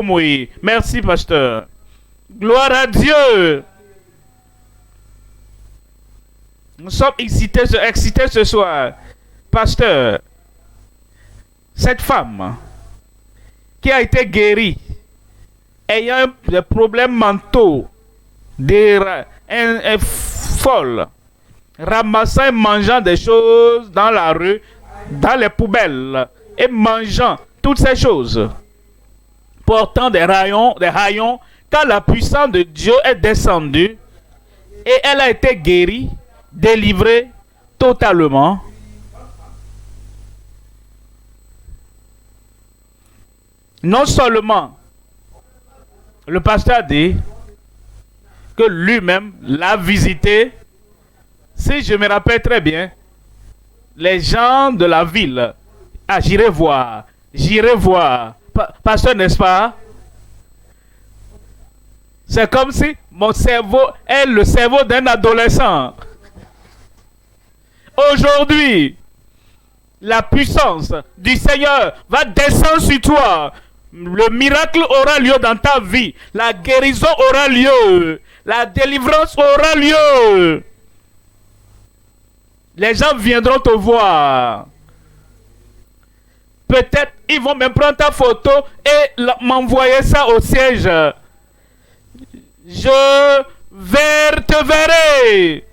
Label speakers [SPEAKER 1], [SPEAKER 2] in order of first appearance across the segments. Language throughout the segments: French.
[SPEAKER 1] Oui, merci, pasteur. Gloire à Dieu. Nous sommes excités ce soir. Pasteur, cette femme qui a été guérie, ayant des problèmes mentaux, folle, ramassant et mangeant des choses dans la rue, dans les poubelles, et mangeant toutes ces choses, portant des haillons, quand la puissance de Dieu est descendue, et elle a été guérie, délivrée totalement. Non seulement le pasteur a dit que lui-même l'a visité, si je me rappelle très bien, les gens de la ville, j'irai voir, pasteur, n'est-ce pas? C'est comme si mon cerveau est le cerveau d'un adolescent. Aujourd'hui, la puissance du Seigneur va descendre sur toi. Le miracle aura lieu dans ta vie. La guérison aura lieu. La délivrance aura lieu. Les gens viendront te voir. Peut-être ils vont même prendre ta photo et m'envoyer ça au siège. Je te verrai.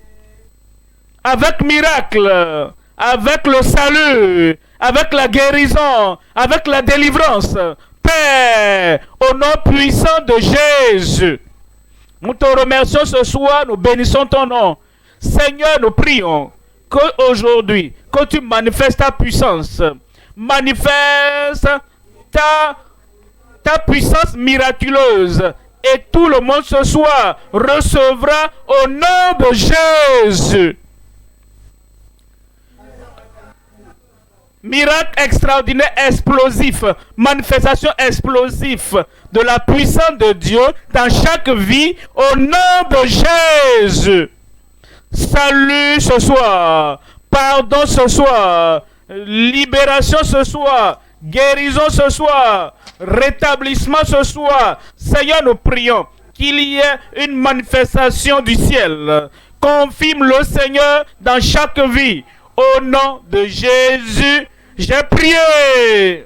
[SPEAKER 1] Avec miracle. Avec le salut. Avec la guérison. Avec la délivrance. Père, au nom puissant de Jésus, nous te remercions ce soir, nous bénissons ton nom. Seigneur, nous prions qu'aujourd'hui, que tu manifestes ta puissance, manifeste ta puissance miraculeuse, et tout le monde ce soir recevra au nom de Jésus. Miracle extraordinaire, explosif, manifestation explosive de la puissance de Dieu dans chaque vie au nom de Jésus. Salut ce soir, pardon ce soir, libération ce soir, guérison ce soir, rétablissement ce soir. Seigneur, nous prions qu'il y ait une manifestation du ciel. Confirme le Seigneur dans chaque vie. Au nom de Jésus, j'ai prié.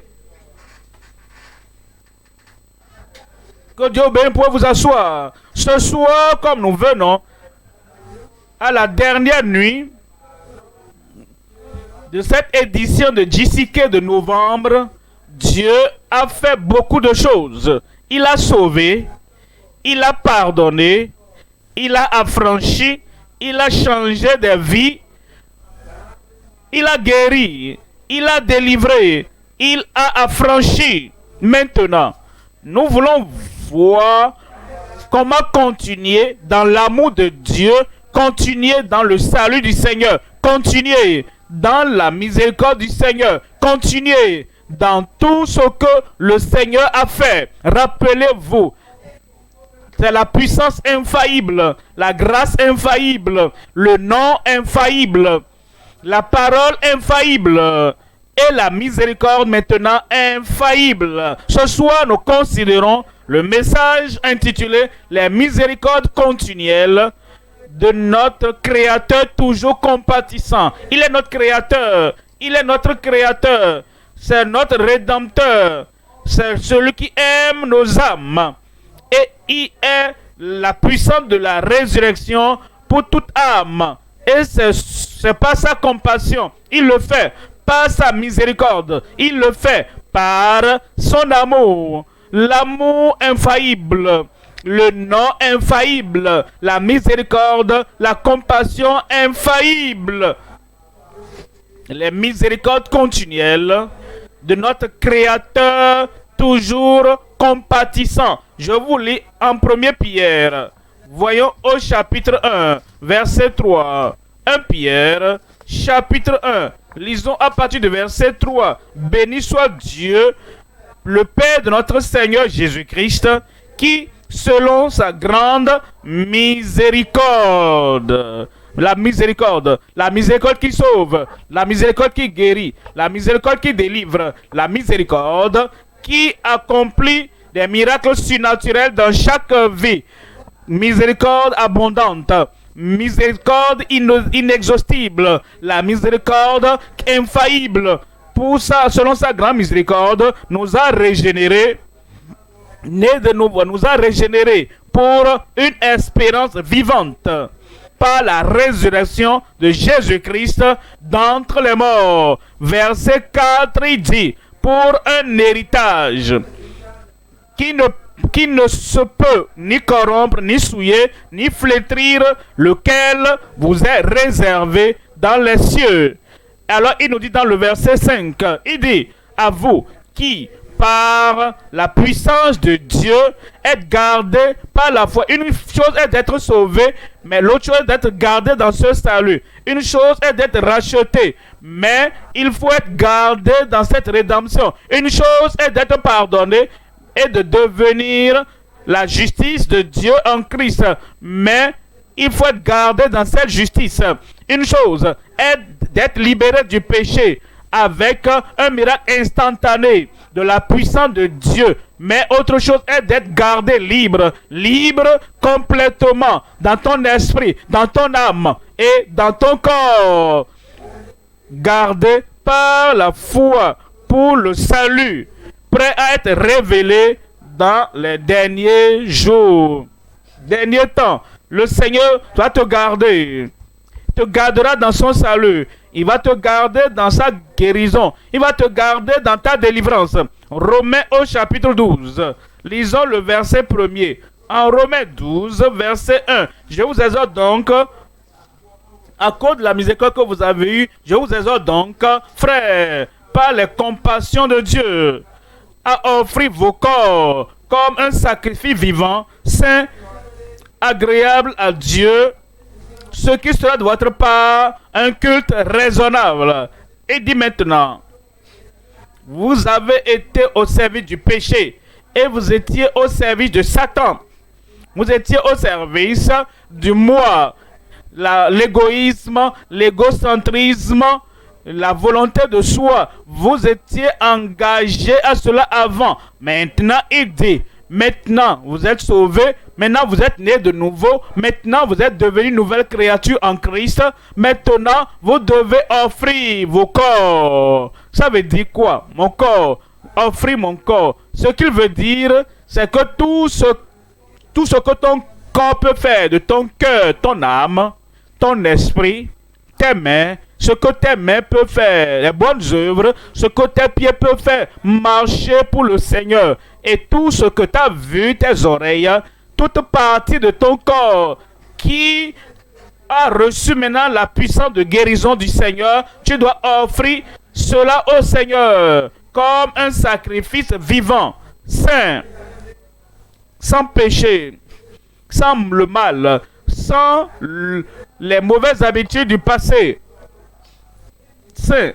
[SPEAKER 1] Que Dieu bénisse pour vous asseoir. Ce soir, comme nous venons à la dernière nuit de cette édition de JCK de novembre, Dieu a fait beaucoup de choses. Il a sauvé, il a pardonné, il a affranchi, il a changé des vies. Il a guéri, il a délivré, il a affranchi. Maintenant, nous voulons voir comment continuer dans l'amour de Dieu, continuer dans le salut du Seigneur, continuer dans la miséricorde du Seigneur, continuer dans tout ce que le Seigneur a fait. Rappelez-vous, c'est la puissance infaillible, la grâce infaillible, le nom infaillible, la parole infaillible et la miséricorde maintenant infaillible. Ce soir, nous considérons le message intitulé « Les miséricordes continuelles de notre Créateur toujours compatissant ». Il est notre Créateur. Il est notre Créateur. C'est notre Rédempteur. C'est celui qui aime nos âmes. Et il est la puissance de la résurrection pour toute âme. Et c'est par sa compassion. Il le fait par sa miséricorde. Il le fait par son amour. L'amour infaillible. Le nom infaillible. La miséricorde. La compassion infaillible. Les miséricordes continuelles de notre Créateur toujours compatissant. Je vous lis en 1 Pierre. Voyons au chapitre 1, verset 3. 1 Pierre, chapitre 1. Lisons à partir du verset 3. Béni soit Dieu, le Père de notre Seigneur Jésus-Christ, qui, selon sa grande miséricorde, la miséricorde qui sauve, la miséricorde qui guérit, la miséricorde qui délivre, la miséricorde qui accomplit des miracles surnaturels dans chaque vie. Miséricorde abondante, miséricorde inexhaustible, la miséricorde infaillible. Pour ça, selon sa grande miséricorde, nous a régénérés, né de nouveau, nous a régénérés pour une espérance vivante par la résurrection de Jésus-Christ d'entre les morts. Verset 4, il dit, pour un héritage qui ne se peut ni corrompre, ni souiller, ni flétrir, lequel vous est réservé dans les cieux. Alors il nous dit dans le verset 5, il dit, à vous qui, par la puissance de Dieu, êtes gardés par la foi. Une chose est d'être sauvé, mais l'autre chose est d'être gardé dans ce salut. Une chose est d'être racheté, mais il faut être gardé dans cette rédemption. Une chose est d'être pardonné et de devenir la justice de Dieu en Christ, mais il faut être gardé dans cette justice. Une chose est d'être libéré du péché avec un miracle instantané de la puissance de Dieu, mais autre chose est d'être gardé libre, libre complètement dans ton esprit, dans ton âme et dans ton corps, gardé par la foi pour le salut, prêt à être révélé dans les derniers jours, derniers temps. Le Seigneur va te garder, te gardera dans son salut. Il va te garder dans sa guérison. Il va te garder dans ta délivrance. Romains au chapitre 12. Lisons le verset 1er. En Romains 12, verset 1. Je vous exhorte donc, à cause de la miséricorde que vous avez eue, je vous exhorte donc, frères, par les compassions de Dieu, à offrir vos corps comme un sacrifice vivant, saint, agréable à Dieu, ce qui sera de votre part un culte raisonnable. Et dit maintenant, vous avez été au service du péché et vous étiez au service de Satan. Vous étiez au service du moi, l'égoïsme, l'égocentrisme, la volonté de soi. Vous étiez engagé à cela avant. Maintenant, il dit, maintenant, vous êtes sauvés. Maintenant, vous êtes nés de nouveau. Maintenant, vous êtes devenus une nouvelle créature en Christ. Maintenant, vous devez offrir vos corps. Ça veut dire quoi? Mon corps. Offrir mon corps. Ce qu'il veut dire, c'est que tout ce que ton corps peut faire, de ton cœur, ton âme, ton esprit, tes mains, ce que tes mains peuvent faire, les bonnes œuvres, ce que tes pieds peuvent faire, marcher pour le Seigneur. Et tout ce que tu as vu, tes oreilles, toute partie de ton corps qui a reçu maintenant la puissance de guérison du Seigneur, tu dois offrir cela au Seigneur comme un sacrifice vivant, saint, sans péché, sans le mal, sans les mauvaises habitudes du passé. Saint,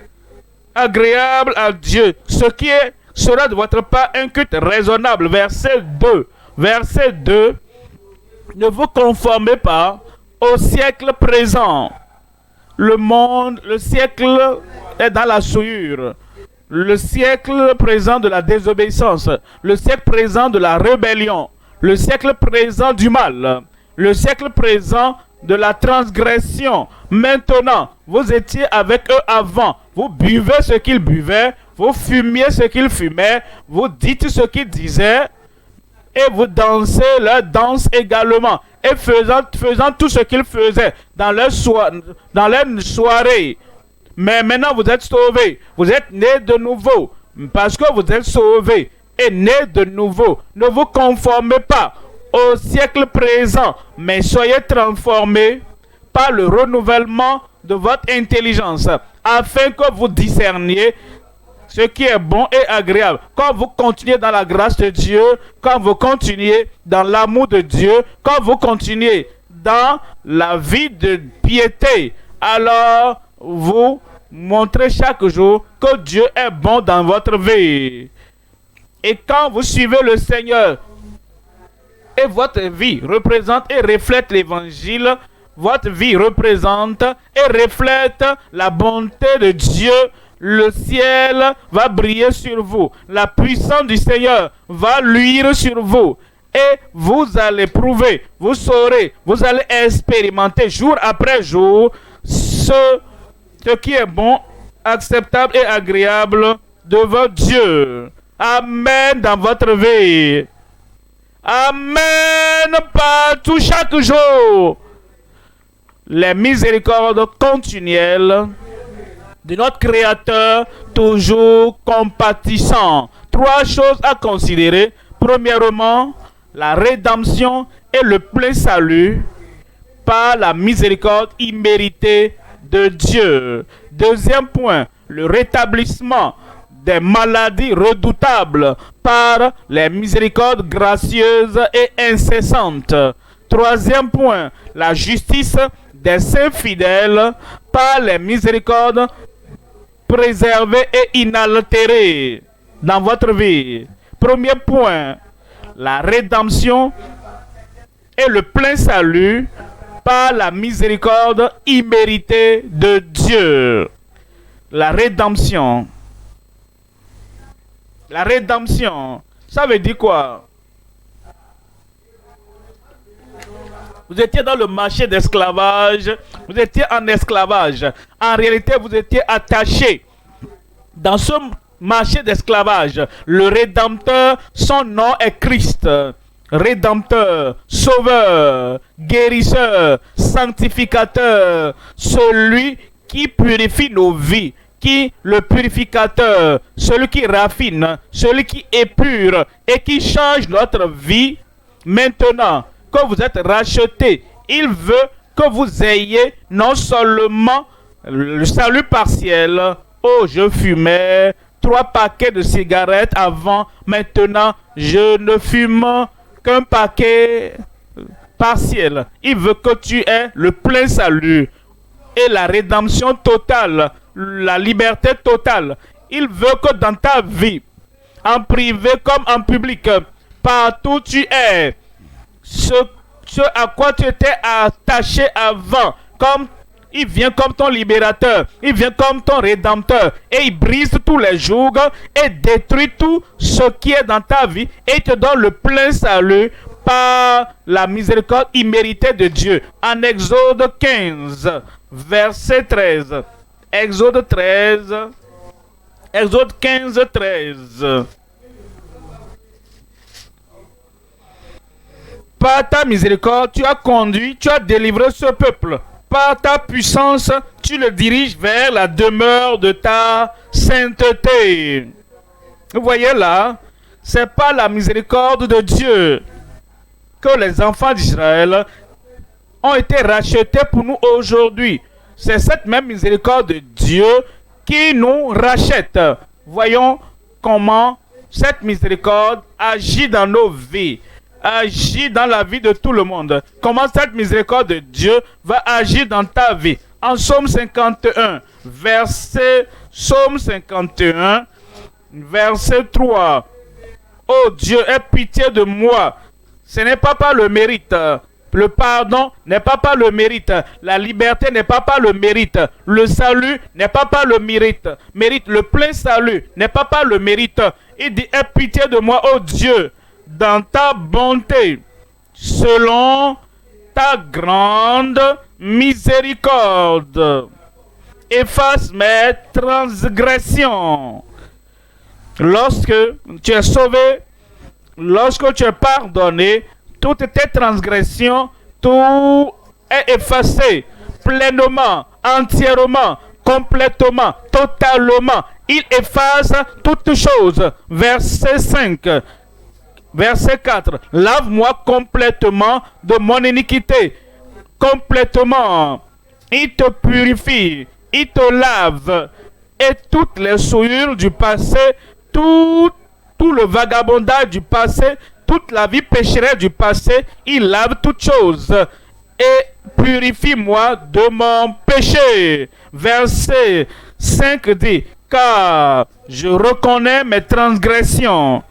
[SPEAKER 1] agréable à Dieu, ce qui sera de votre part un culte raisonnable. Verset 2. Verset 2. Ne vous conformez pas au siècle présent. Le monde, le siècle est dans la souillure. Le siècle présent de la désobéissance. Le siècle présent de la rébellion. Le siècle présent du mal. Le siècle présent de la transgression. Maintenant, vous étiez avec eux avant. Vous buvez ce qu'ils buvaient. Vous fumiez ce qu'ils fumaient. Vous dites ce qu'ils disaient. Et vous dansez leur danse également. Et faisant tout ce qu'ils faisaient dans leur soirée. Mais maintenant, vous êtes sauvés. Vous êtes nés de nouveau. Parce que vous êtes sauvés et nés de nouveau. Ne vous conformez pas au siècle présent, mais soyez transformés par le renouvellement de votre intelligence, afin que vous discerniez ce qui est bon et agréable. Quand vous continuez dans la grâce de Dieu, quand vous continuez dans l'amour de Dieu, quand vous continuez dans la vie de piété, alors vous montrez chaque jour que Dieu est bon dans votre vie. Et quand vous suivez le Seigneur, et votre vie représente et reflète l'évangile, votre vie représente et reflète la bonté de Dieu, Le ciel va briller sur vous. La puissance du Seigneur va luire sur vous. Et vous allez prouver, vous saurez, vous allez expérimenter jour après jour ce qui est bon, acceptable et agréable devant Dieu. Amen dans votre vie. Amen partout chaque jour. Les miséricordes continuelles de notre Créateur, toujours compatissant. 3 choses à considérer. Premièrement, la rédemption et le plein salut par la miséricorde imméritée de Dieu. Deuxième point, le rétablissement des maladies redoutables par les miséricordes gracieuses et incessantes. Troisième point, la justice des saints fidèles par les miséricordes préservées et inaltérées dans votre vie. Premier point, la rédemption et le plein salut par la miséricorde imméritée de Dieu. La rédemption. La rédemption, ça veut dire quoi? Vous étiez dans le marché d'esclavage, vous étiez en esclavage. En réalité, vous étiez attaché. Dans ce marché d'esclavage, le Rédempteur, son nom est Christ. Rédempteur, sauveur, guérisseur, sanctificateur, celui qui purifie nos vies. Qui, le purificateur, celui qui raffine, celui qui épure et qui change notre vie. Maintenant que vous êtes rachetés, il veut que vous ayez non seulement le salut partiel. Oh, je fumais 3 paquets de cigarettes avant, maintenant je ne fume qu'un paquet partiel. Il veut que tu aies le plein salut et la rédemption totale, la liberté totale. Il veut que dans ta vie, en privé comme en public, partout tu es, ce à quoi tu étais attaché avant, comme il vient comme ton libérateur, il vient comme ton rédempteur, et il brise tous les jours et détruit tout ce qui est dans ta vie, et il te donne le plein salut par la miséricorde imméritée de Dieu. En Exode 15, verset 13. Exode 13. Exode 15, 13. Par ta miséricorde, tu as conduit, tu as délivré ce peuple. Par ta puissance, tu le diriges vers la demeure de ta sainteté. Vous voyez là, c'est par la miséricorde de Dieu que les enfants d'Israël ont été rachetés pour nous aujourd'hui. C'est cette même miséricorde de Dieu qui nous rachète. Voyons comment cette miséricorde agit dans nos vies, agit dans la vie de tout le monde. Comment cette miséricorde de Dieu va agir dans ta vie. En Psaume 51, verset 3. Oh Dieu, aie pitié de moi. Ce n'est pas par le mérite. Le pardon n'est pas par le mérite. La liberté n'est pas par le mérite. Le salut n'est pas par le mérite. Le plein salut n'est pas par le mérite. Il dit, aie pitié de moi, oh Dieu, dans ta bonté, selon ta grande miséricorde. Efface mes transgressions. Lorsque tu es sauvé, lorsque tu es pardonné, toutes tes transgressions, tout est effacé pleinement, entièrement, complètement, totalement. Il efface toutes choses. Verset 5. Verset 4. Lave-moi complètement de mon iniquité. Complètement. Il te purifie. Il te lave. Et toutes les souillures du passé, tout le vagabondage du passé, toute la vie pécheresse du passé, il lave toutes choses. Et purifie-moi de mon péché. Verset 5 dit, car je reconnais mes transgressions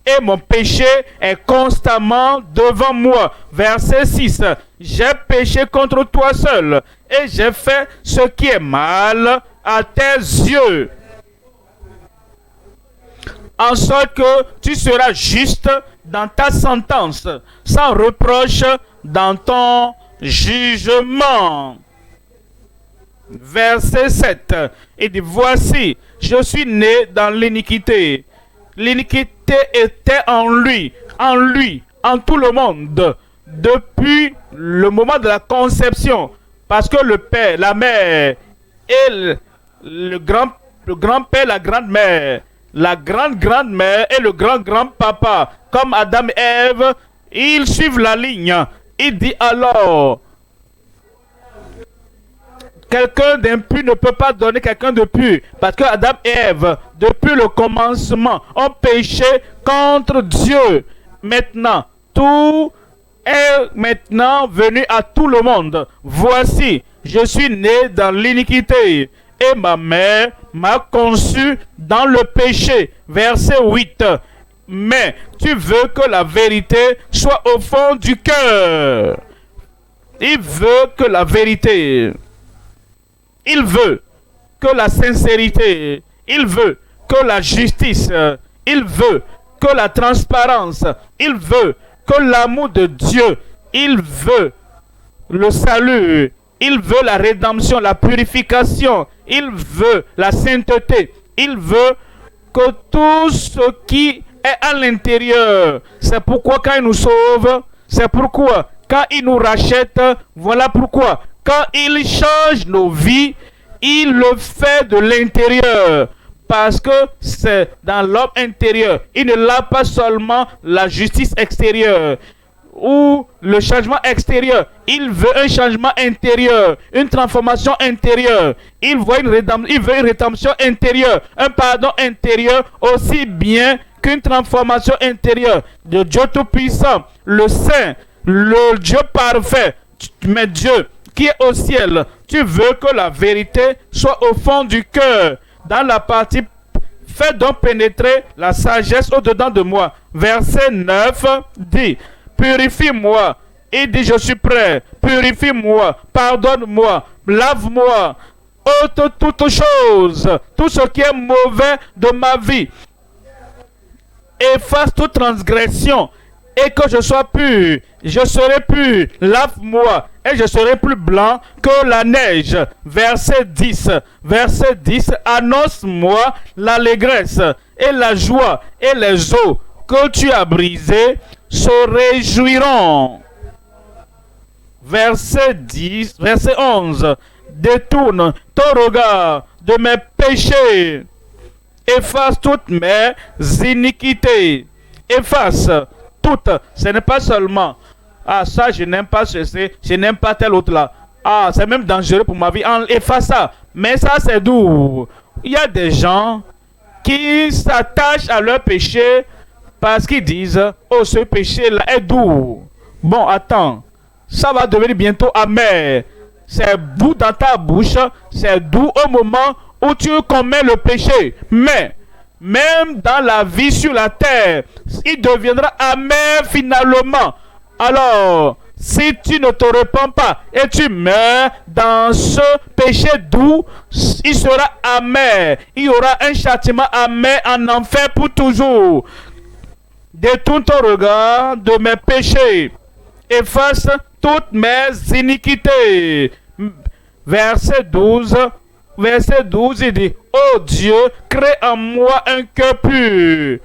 [SPEAKER 1] et mon péché est constamment devant moi. Verset 6, j'ai péché contre toi seul et j'ai fait ce qui est mal à tes yeux. en sorte que tu seras juste dans ta sentence, sans reproche dans ton jugement. Verset 7, il dit, voici, je suis né dans l'iniquité. L'iniquité était en lui, en tout le monde, depuis le moment de la conception. Parce que le père, la mère, et le grand-père, la grand-mère, la grande-grand-mère et le grand-grand-papa, comme Adam et Ève, ils suivent la ligne. Il dit alors, quelqu'un d'impur ne peut pas donner quelqu'un de pur. Parce que Adam et Ève, depuis le commencement, ont péché contre Dieu. Maintenant, tout est maintenant venu à tout le monde. Voici, je suis né dans l'iniquité et ma mère m'a conçu dans le péché. Verset 8. Mais tu veux que la vérité soit au fond du cœur. Il veut que la vérité. Il veut que la sincérité. Il veut que la justice. Il veut que la transparence. Il veut que l'amour de Dieu. Il veut le salut. Il veut la rédemption, la purification. Il veut la sainteté. Il veut que tout ce qui est à l'intérieur. C'est pourquoi quand il nous sauve, c'est pourquoi quand il nous rachète, voilà pourquoi quand il change nos vies, il le fait de l'intérieur. Parce que c'est dans l'homme intérieur. Il ne l'a pas seulement la justice extérieure ou le changement extérieur. Il veut un changement intérieur, une transformation intérieure. Il veut une rédemption intérieure, un pardon intérieur aussi bien qu'une transformation intérieure. De Dieu Tout-Puissant, le Saint, le Dieu parfait, mais Dieu qui est au ciel, tu veux que la vérité soit au fond du cœur. Dans la partie, fais donc pénétrer la sagesse au-dedans de moi. Verset 9 dit, purifie-moi. Il dit, je suis prêt. Purifie-moi, pardonne-moi, lave-moi, ôte toutes choses, tout ce qui est mauvais de ma vie. Efface toute transgression et que je sois pur. Je serai pur. Lave-moi et je serai plus blanc que la neige. Verset 10. Verset 10. Annonce-moi l'allégresse et la joie et les eaux que tu as brisées se réjouiront. Verset 10. Verset 11. Détourne ton regard de mes péchés. Efface toutes mes iniquités. Efface toutes. Ce n'est pas seulement, ah ça je n'aime pas ceci, je n'aime pas tel autre là. Ah c'est même dangereux pour ma vie. Efface ça. Mais ça c'est doux. Il y a des gens qui s'attachent à leur péché parce qu'ils disent, oh ce péché là est doux. Bon attends, ça va devenir bientôt amer. C'est doux dans ta bouche, c'est doux au moment où tu commets le péché. Mais, même dans la vie sur la terre, il deviendra amer finalement. Alors, si tu ne te repens pas et tu meurs dans ce péché doux, il sera amer. Il y aura un châtiment amer en enfer pour toujours. Détourne ton regard de mes péchés. Efface toutes mes iniquités. Verset 12. Verset 12, il dit, oh Dieu, crée en moi un cœur pur.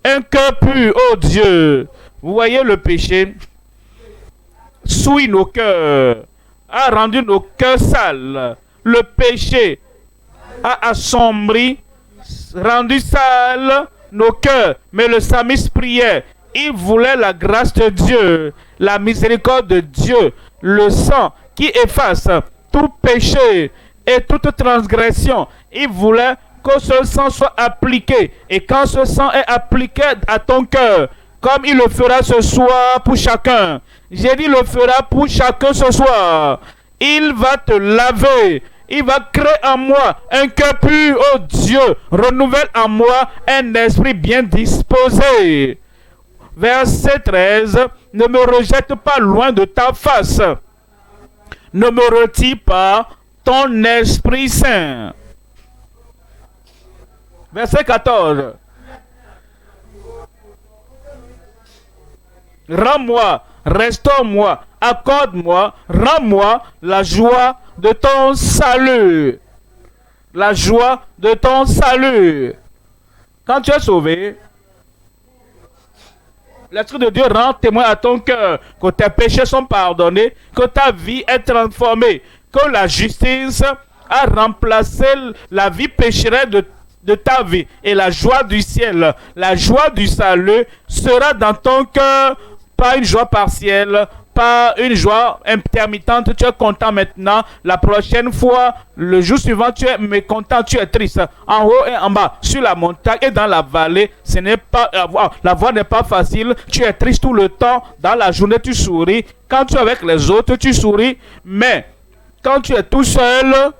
[SPEAKER 1] Un cœur pur, oh Dieu. Vous voyez le péché souille nos cœurs, a rendu nos cœurs sales. Le péché a assombri, rendu sales nos cœurs. Mais le psalmiste priait. Il voulait la grâce de Dieu, la miséricorde de Dieu, le sang qui efface tout péché et toute transgression. Il voulait que ce sang soit appliqué. Et quand ce sang est appliqué à ton cœur, comme il le fera ce soir pour chacun, j'ai dit, le fera pour chacun ce soir. Il va te laver. Il va créer en moi un cœur pur, oh Dieu. Renouvelle en moi un esprit bien disposé. Verset 13. Ne me rejette pas loin de ta face. Ne me retire pas ton Esprit Saint. Verset 14. Rends-moi, restaure-moi, accorde-moi, rends-moi la joie de ton salut. La joie de ton salut. Quand tu es sauvé, l'Esprit de Dieu rend témoin à ton cœur que tes péchés sont pardonnés, que ta vie est transformée, que la justice a remplacé la vie pécheresse de ta vie. Et la joie du ciel, la joie du salut sera dans ton cœur, pas une joie partielle, pas une joie intermittente. Tu es content maintenant. La prochaine fois, le jour suivant, tu es mécontent, tu es triste. En haut et en bas, sur la montagne et dans la vallée, ce n'est pas, la voie n'est pas facile. Tu es triste tout le temps. Dans la journée, tu souris. Quand tu es avec les autres, tu souris. Mais quand tu es tout seul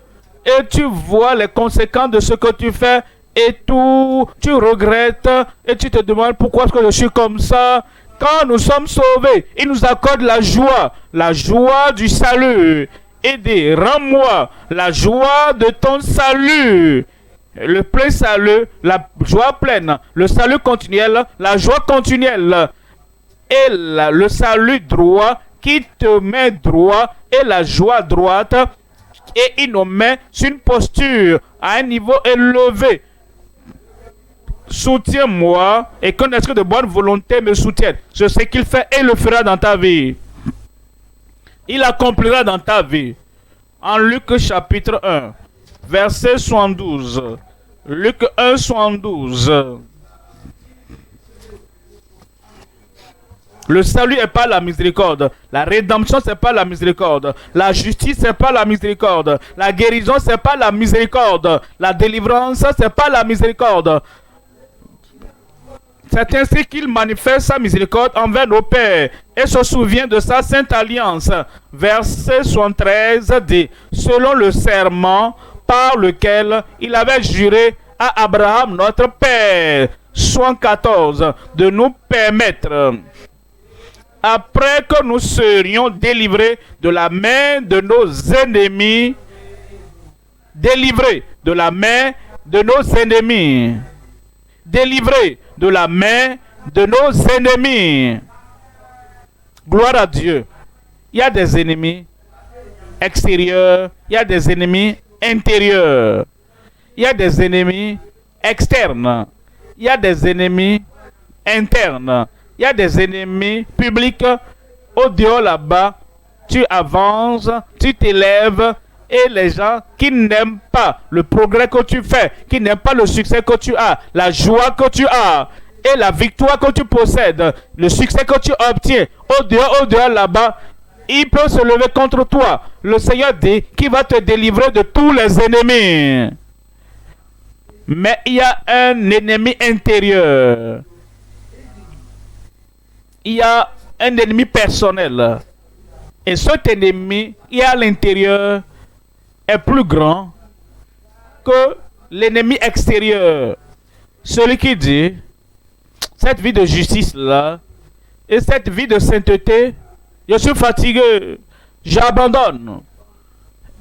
[SPEAKER 1] et tu vois les conséquences de ce que tu fais et tout, tu regrettes et tu te demandes pourquoi est-ce que je suis comme ça. Quand nous sommes sauvés, il nous accorde la joie du salut. Et dit, rends-moi la joie de ton salut. Le plein salut, la joie pleine, le salut continuel, la joie continuelle. Et le salut droit qui te met droit et la joie droite. Et il nous met sur une posture à un niveau élevé. Soutiens-moi et qu'un esprit de bonne volonté me soutienne. Je sais qu'il fait et le fera dans ta vie. Il accomplira dans ta vie. En Luc chapitre 1, verset 72. Luc 1, 72. Le salut n'est pas la miséricorde. La rédemption, c'est pas la miséricorde. La justice, c'est pas la miséricorde. La guérison, c'est pas la miséricorde. La délivrance, c'est pas la miséricorde. C'est ainsi qu'il manifeste sa miséricorde envers nos pères et se souvient de sa sainte alliance. Verset 73 dit, selon le serment par lequel il avait juré à Abraham notre père, 74, de nous permettre, après que nous serions délivrés de la main de nos ennemis, délivrés de la main de nos ennemis, délivrés de la main de nos ennemis. Gloire à Dieu. Il y a des ennemis extérieurs, il y a des ennemis intérieurs, il y a des ennemis externes, il y a des ennemis internes, il y a des ennemis publics. Au dehors là-bas, tu avances, tu t'élèves, et les gens qui n'aiment pas le progrès que tu fais, qui n'aiment pas le succès que tu as, la joie que tu as et la victoire que tu possèdes, le succès que tu obtiens, au dehors là-bas, il peut se lever contre toi. Le Seigneur dit qu'il va te délivrer de tous les ennemis. Mais il y a un ennemi intérieur. Il y a un ennemi personnel. Et cet ennemi, il y a à l'intérieur, est plus grand que l'ennemi extérieur. Celui qui dit, cette vie de justice-là, et cette vie de sainteté, je suis fatigué, j'abandonne.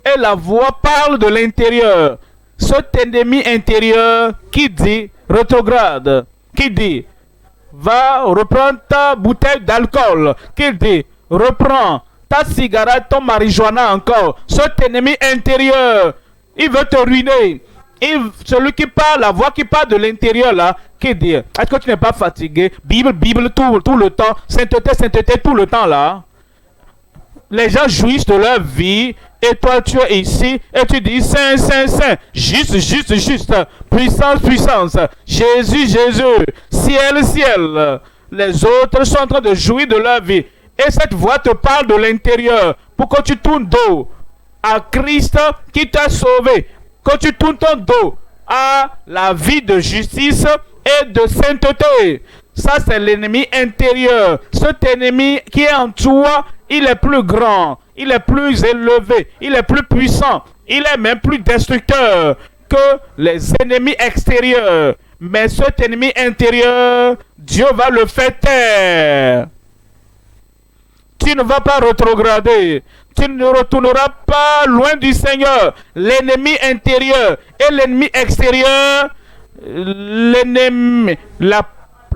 [SPEAKER 1] Et la voix parle de l'intérieur. Cet ennemi intérieur qui dit, rétrograde, qui dit, va reprendre ta bouteille d'alcool, qui dit, reprends ta cigarette, ton marijuana encore. Cet ennemi intérieur, il veut te ruiner. Celui qui parle, la voix qui parle de l'intérieur là, qui dit, est-ce que tu n'es pas fatigué? Bible tout le temps, sainteté tout le temps là. Les gens jouissent de leur vie et toi tu es ici et tu dis saint, juste, puissance, Jésus, ciel. Les autres sont en train de jouir de leur vie. Et cette voix te parle de l'intérieur pour que tu tournes dos à Christ qui t'a sauvé. Que tu tournes ton dos à la vie de justice et de sainteté. Ça, c'est l'ennemi intérieur. Cet ennemi qui est en toi, il est plus grand, il est plus élevé, il est plus puissant, il est même plus destructeur que les ennemis extérieurs. Mais cet ennemi intérieur, Dieu va le faire taire. Tu ne vas pas rétrograder. Tu ne retourneras pas loin du Seigneur. L'ennemi intérieur et l'ennemi extérieur,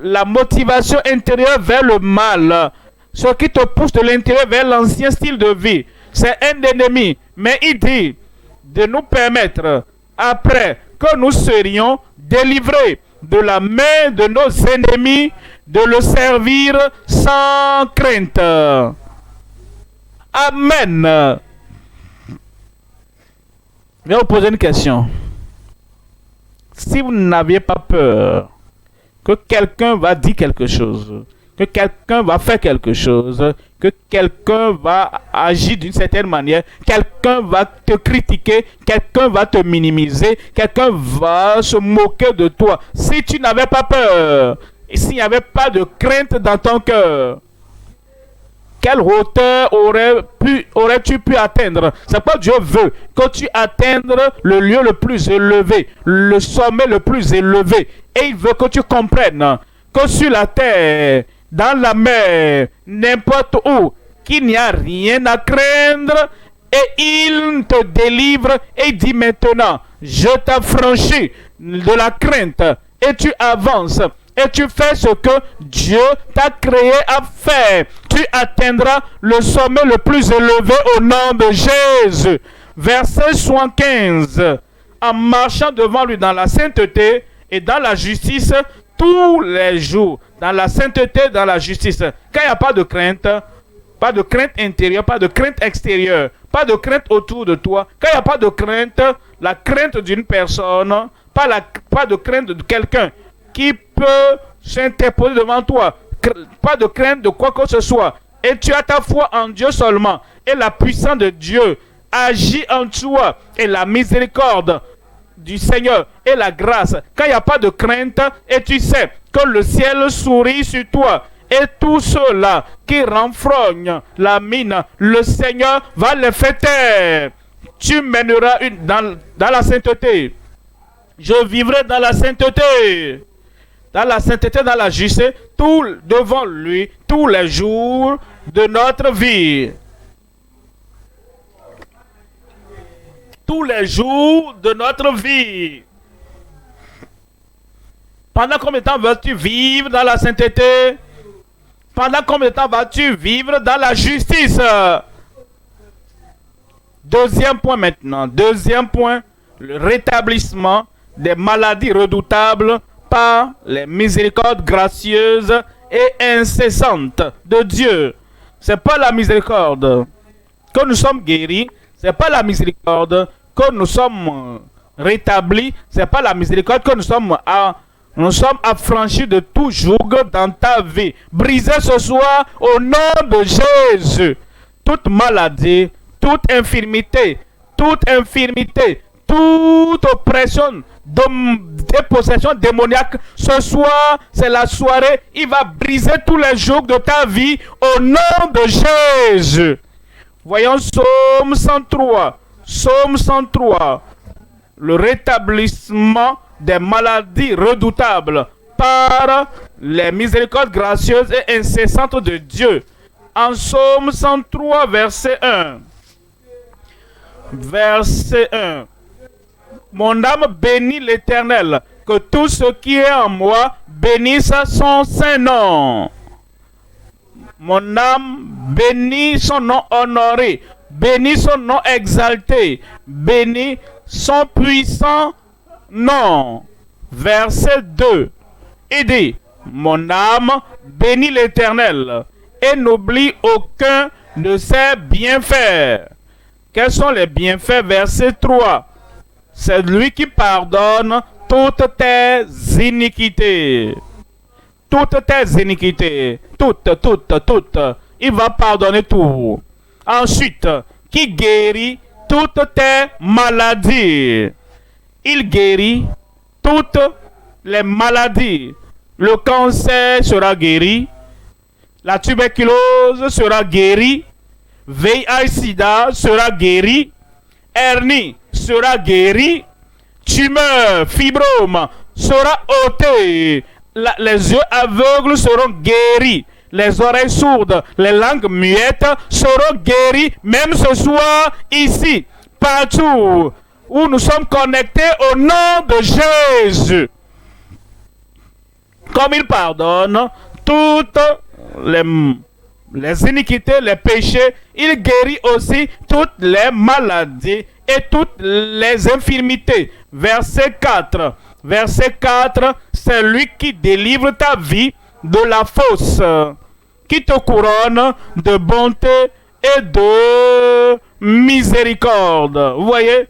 [SPEAKER 1] la motivation intérieure vers le mal, ce qui te pousse de l'intérieur vers l'ancien style de vie, c'est un ennemi. Mais il dit de nous permettre, après que nous serions délivrés de la main de nos ennemis, de le servir sans crainte. Amen. Je vais vous poser une question. Si vous n'aviez pas peur que quelqu'un va dire quelque chose, que quelqu'un va faire quelque chose, que quelqu'un va agir d'une certaine manière, quelqu'un va te critiquer, quelqu'un va te minimiser, quelqu'un va se moquer de toi. Si tu n'avais pas peur, et s'il n'y avait pas de crainte dans ton cœur, quelle hauteur aurais-tu pu atteindre? C'est quoi Dieu veut que tu atteignes le lieu le plus élevé, le sommet le plus élevé. Et il veut que tu comprennes que sur la terre, dans la mer, n'importe où, qu'il n'y a rien à craindre. Et il te délivre et dit maintenant, je t'affranchis de la crainte et tu avances. Et tu fais ce que Dieu t'a créé à faire. Tu atteindras le sommet le plus élevé au nom de Jésus. Verset 75. En marchant devant lui dans la sainteté et dans la justice tous les jours. Dans la sainteté, dans la justice. Quand il n'y a pas de crainte intérieure, pas de crainte extérieure, pas de crainte autour de toi. Quand il n'y a pas de crainte, la crainte d'une personne, pas de crainte de quelqu'un qui peut s'interposer devant toi, pas de crainte de quoi que ce soit, et tu as ta foi en Dieu seulement, et la puissance de Dieu agit en toi, et la miséricorde du Seigneur, et la grâce, quand il n'y a pas de crainte, et tu sais que le ciel sourit sur toi, et tous ceux-là qui renfrognent la mine, le Seigneur va les faire taire. Tu mèneras dans la sainteté. Je vivrai dans la sainteté. Dans la sainteté, dans la justice, devant lui, tous les jours de notre vie. Tous les jours de notre vie. Pendant combien de temps vas-tu vivre dans la sainteté? Pendant combien de temps vas-tu vivre dans la justice? Deuxième point maintenant. Deuxième point, le rétablissement des maladies redoutables par les miséricordes gracieuses et incessantes de Dieu. C'est pas la miséricorde que nous sommes guéris, c'est pas la miséricorde que nous sommes rétablis, c'est pas la miséricorde que nous sommes affranchis de tout joug dans ta vie. Brisez ce soir au nom de Jésus toute maladie, toute infirmité, toute oppression, des possessions démoniaques. Ce soir, c'est la soirée. Il va briser tous les jours de ta vie au nom de Jésus. Voyons Psaume 103. Psaume 103. Le rétablissement des maladies redoutables par les miséricordes gracieuses et incessantes de Dieu. En Psaume 103, verset 1. Verset 1. Mon âme bénit l'Éternel, que tout ce qui est en moi bénisse son saint nom. Mon âme bénit son nom honoré, bénit son nom exalté, bénit son puissant nom. Verset 2. Il dit, mon âme bénit l'Éternel et n'oublie aucun de ses bienfaits. Quels sont les bienfaits? Verset 3. C'est lui qui pardonne toutes tes iniquités. Toutes tes iniquités. Toutes. Il va pardonner tout. Ensuite, qui guérit toutes tes maladies. Il guérit toutes les maladies. Le cancer sera guéri. La tuberculose sera guérie. VIH-Sida sera guéri. Hernie sera guéri, tumeur, fibrome sera ôté, les yeux aveugles seront guéris, les oreilles sourdes, les langues muettes seront guéries, même ce soir, ici, partout où nous sommes connectés au nom de Jésus. comme il pardonne toutes les, les iniquités, les péchés, il guérit aussi toutes les maladies et toutes les infirmités. Verset 4. Verset 4, c'est lui qui délivre ta vie de la fosse, qui te couronne de bonté et de miséricorde. Vous voyez,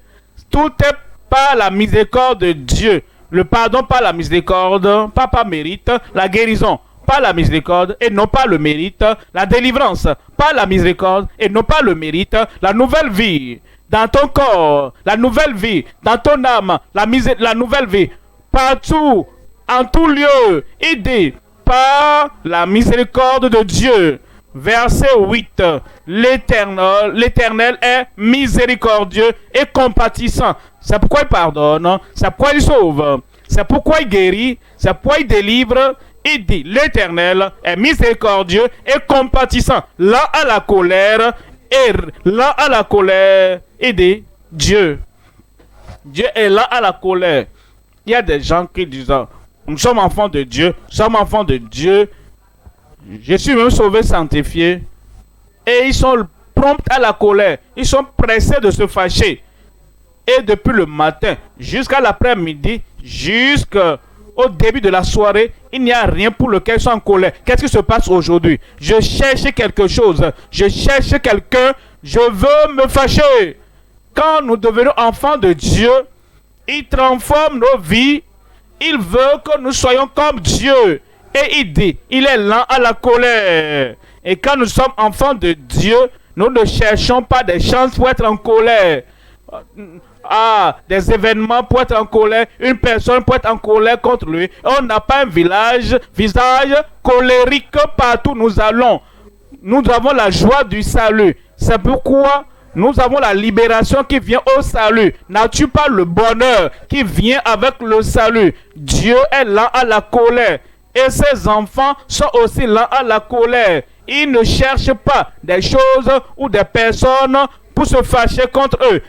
[SPEAKER 1] tout est par la miséricorde de Dieu. Le pardon par la miséricorde, pas par mérite. La guérison par la miséricorde et non pas le mérite. La délivrance par la miséricorde et non pas le mérite. La nouvelle vie dans ton corps, la nouvelle vie dans ton âme, la nouvelle vie partout, en tout lieu, aidé par la miséricorde de Dieu. Verset 8. L'Éternel est miséricordieux et compatissant. C'est pourquoi il pardonne, c'est pourquoi il sauve, c'est pourquoi il guérit, c'est pourquoi il délivre. Il dit, l'Éternel est miséricordieux et compatissant. Là à la colère, et là à la colère, il dit, Dieu est là à la colère. Il y a des gens qui disent, nous sommes enfants de Dieu, nous sommes enfants de Dieu, je suis même sauvé, sanctifié. Et ils sont prompts à la colère, ils sont pressés de se fâcher. Et depuis le matin jusqu'à l'après-midi, jusqu'au début de la soirée, il n'y a rien pour lequel ils sont en colère. Qu'est-ce qui se passe aujourd'hui? Je cherche quelque chose, je cherche quelqu'un, je veux me fâcher. Quand nous devenons enfants de Dieu, il transforme nos vies. Il veut que nous soyons comme Dieu. Et il dit, il est lent à la colère. Et quand nous sommes enfants de Dieu, nous ne cherchons pas des chances pour être en colère. Des événements pour être en colère, une personne pour être en colère contre lui. On n'a pas un visage colérique partout où nous allons. Nous avons la joie du salut. C'est pourquoi nous avons la libération qui vient au salut. N'as-tu pas le bonheur qui vient avec le salut? Dieu est lent à la colère. Et ses enfants sont aussi lents à la colère. Ils ne cherchent pas des choses ou des personnes pour se fâcher contre eux.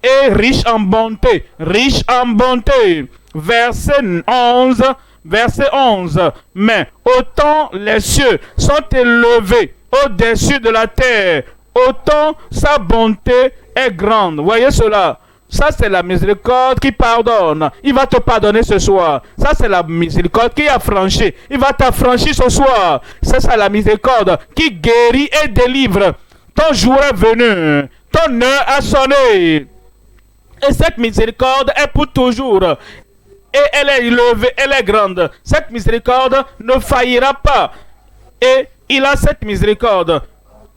[SPEAKER 1] Et riche en bonté, riche en bonté. Verset 11. Mais autant les cieux sont élevés au-dessus de la terre, autant sa bonté est grande. Voyez cela. Ça, c'est la miséricorde qui pardonne. Il va te pardonner ce soir. Ça, c'est la miséricorde qui affranchit. Il va t'affranchir ce soir. Ça, c'est la miséricorde qui guérit et délivre. Ton jour est venu. Ton heure a sonné. Et cette miséricorde est pour toujours. Et elle est élevée, elle est grande. Cette miséricorde ne faillira pas. Et il a cette miséricorde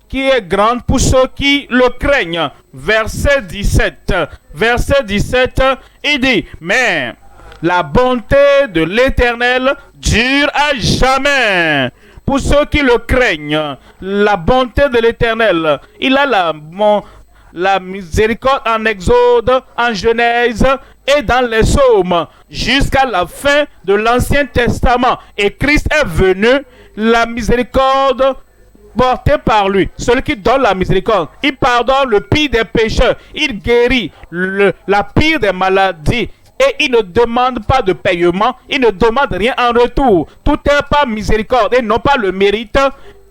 [SPEAKER 1] qui est grande pour ceux qui le craignent. Verset 17. Verset 17, il dit, mais la bonté de l'Éternel dure à jamais. Pour ceux qui le craignent, la bonté de l'Éternel. Il a la miséricorde en Exode, en Genèse et dans les psaumes jusqu'à la fin de l'Ancien Testament. Et Christ est venu, la miséricorde portée par lui, celui qui donne la miséricorde. Il pardonne le pire des pécheurs, il guérit la pire des maladies. Et il ne demande pas de paiement, il ne demande rien en retour. Tout est par miséricorde et non pas le mérite.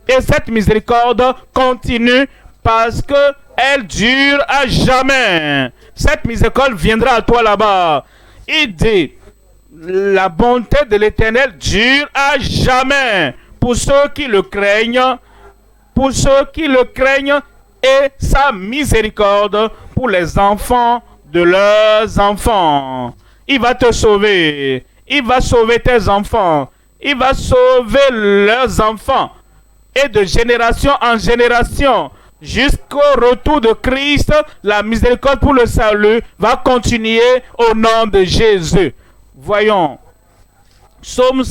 [SPEAKER 1] Et cette miséricorde continue parce que elle dure à jamais. Cette miséricorde viendra à toi là-bas. Il dit, la bonté de l'Éternel dure à jamais. Pour ceux qui le craignent, pour ceux qui le craignent, et sa miséricorde pour les enfants de leurs enfants. Il va te sauver. Il va sauver tes enfants. Il va sauver leurs enfants. Et de génération en génération, jusqu'au retour de Christ, la miséricorde pour le salut va continuer au nom de Jésus. Voyons. Psaume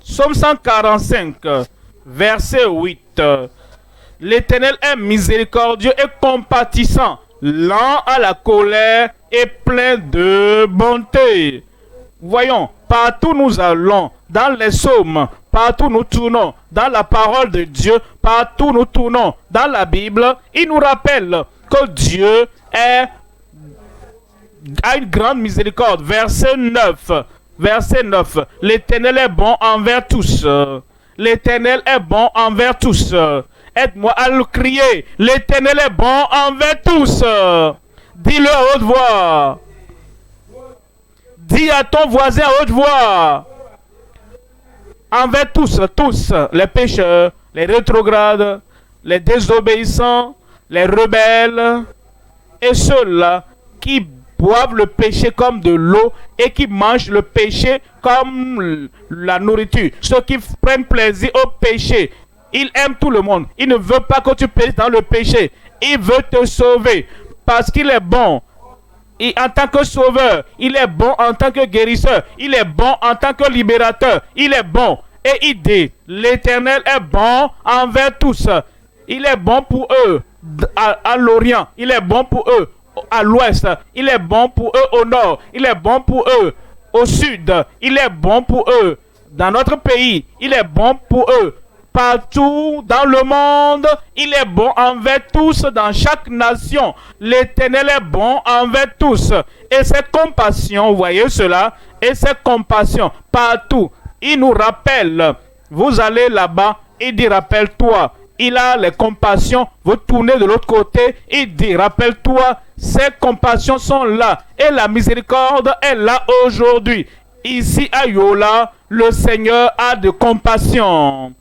[SPEAKER 1] 145, verset 8. L'Éternel est miséricordieux et compatissant, lent à la colère et plein de bonté. Voyons, partout nous allons, dans les psaumes, partout nous tournons, dans la parole de Dieu, partout nous tournons, dans la Bible, il nous rappelle que Dieu a une grande miséricorde. Verset 9. Verset 9. L'Éternel est bon envers tous. L'Éternel est bon envers tous. Aide-moi à le crier. L'Éternel est bon envers tous. Dis-le à haute voix. Dis à ton voisin à haute voix. Envers tous, tous, les pécheurs, les rétrogrades, les désobéissants, les rebelles, et ceux-là qui boivent le péché comme de l'eau et qui mangent le péché comme la nourriture. Ceux qui prennent plaisir au péché, il aime tout le monde. Il ne veut pas que tu périsses dans le péché. Il veut te sauver parce qu'il est bon. Et en tant que sauveur, il est bon en tant que guérisseur, il est bon en tant que libérateur, il est bon. Et il dit, l'Éternel est bon envers tous. Il est bon pour eux à l'Orient, il est bon pour eux à l'Ouest, il est bon pour eux au Nord, il est bon pour eux au Sud, il est bon pour eux dans notre pays, il est bon pour eux. Partout dans le monde, il est bon envers tous dans chaque nation. L'Éternel est bon envers tous. Et ses compassions, vous voyez cela, et ses compassions partout. Il nous rappelle, vous allez là-bas, il dit rappelle-toi. Il a les compassions, vous tournez de l'autre côté, il dit rappelle-toi, ses compassions sont là. Et la miséricorde est là aujourd'hui. Ici à Yola, le Seigneur a de compassion.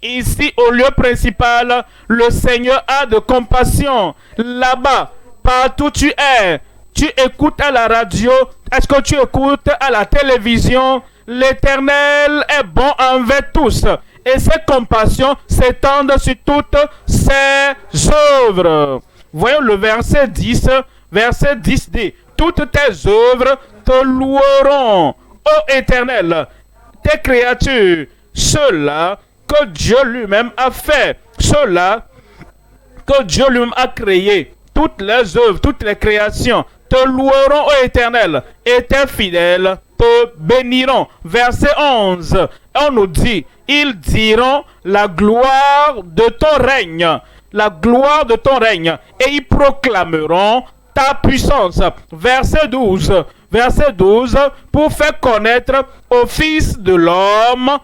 [SPEAKER 1] Ici, au lieu principal, le Seigneur a de compassion. Là-bas, partout tu es, tu écoutes à la radio, est-ce que tu écoutes à la télévision? L'Éternel est bon envers tous. Et ses compassions s'étendent sur toutes ses œuvres. Voyons le verset 10. Verset 10 dit, toutes tes œuvres te loueront, ô Éternel, tes créatures, ceux-là que Dieu lui-même a fait, ceux-là que Dieu lui-même a créé, toutes les œuvres, toutes les créations, te loueront, ô Éternel, et tes fidèles te béniront. Verset 11, on nous dit, ils diront la gloire de ton règne, la gloire de ton règne, et ils proclameront ta puissance. Verset 12, pour faire connaître au Fils de l'homme,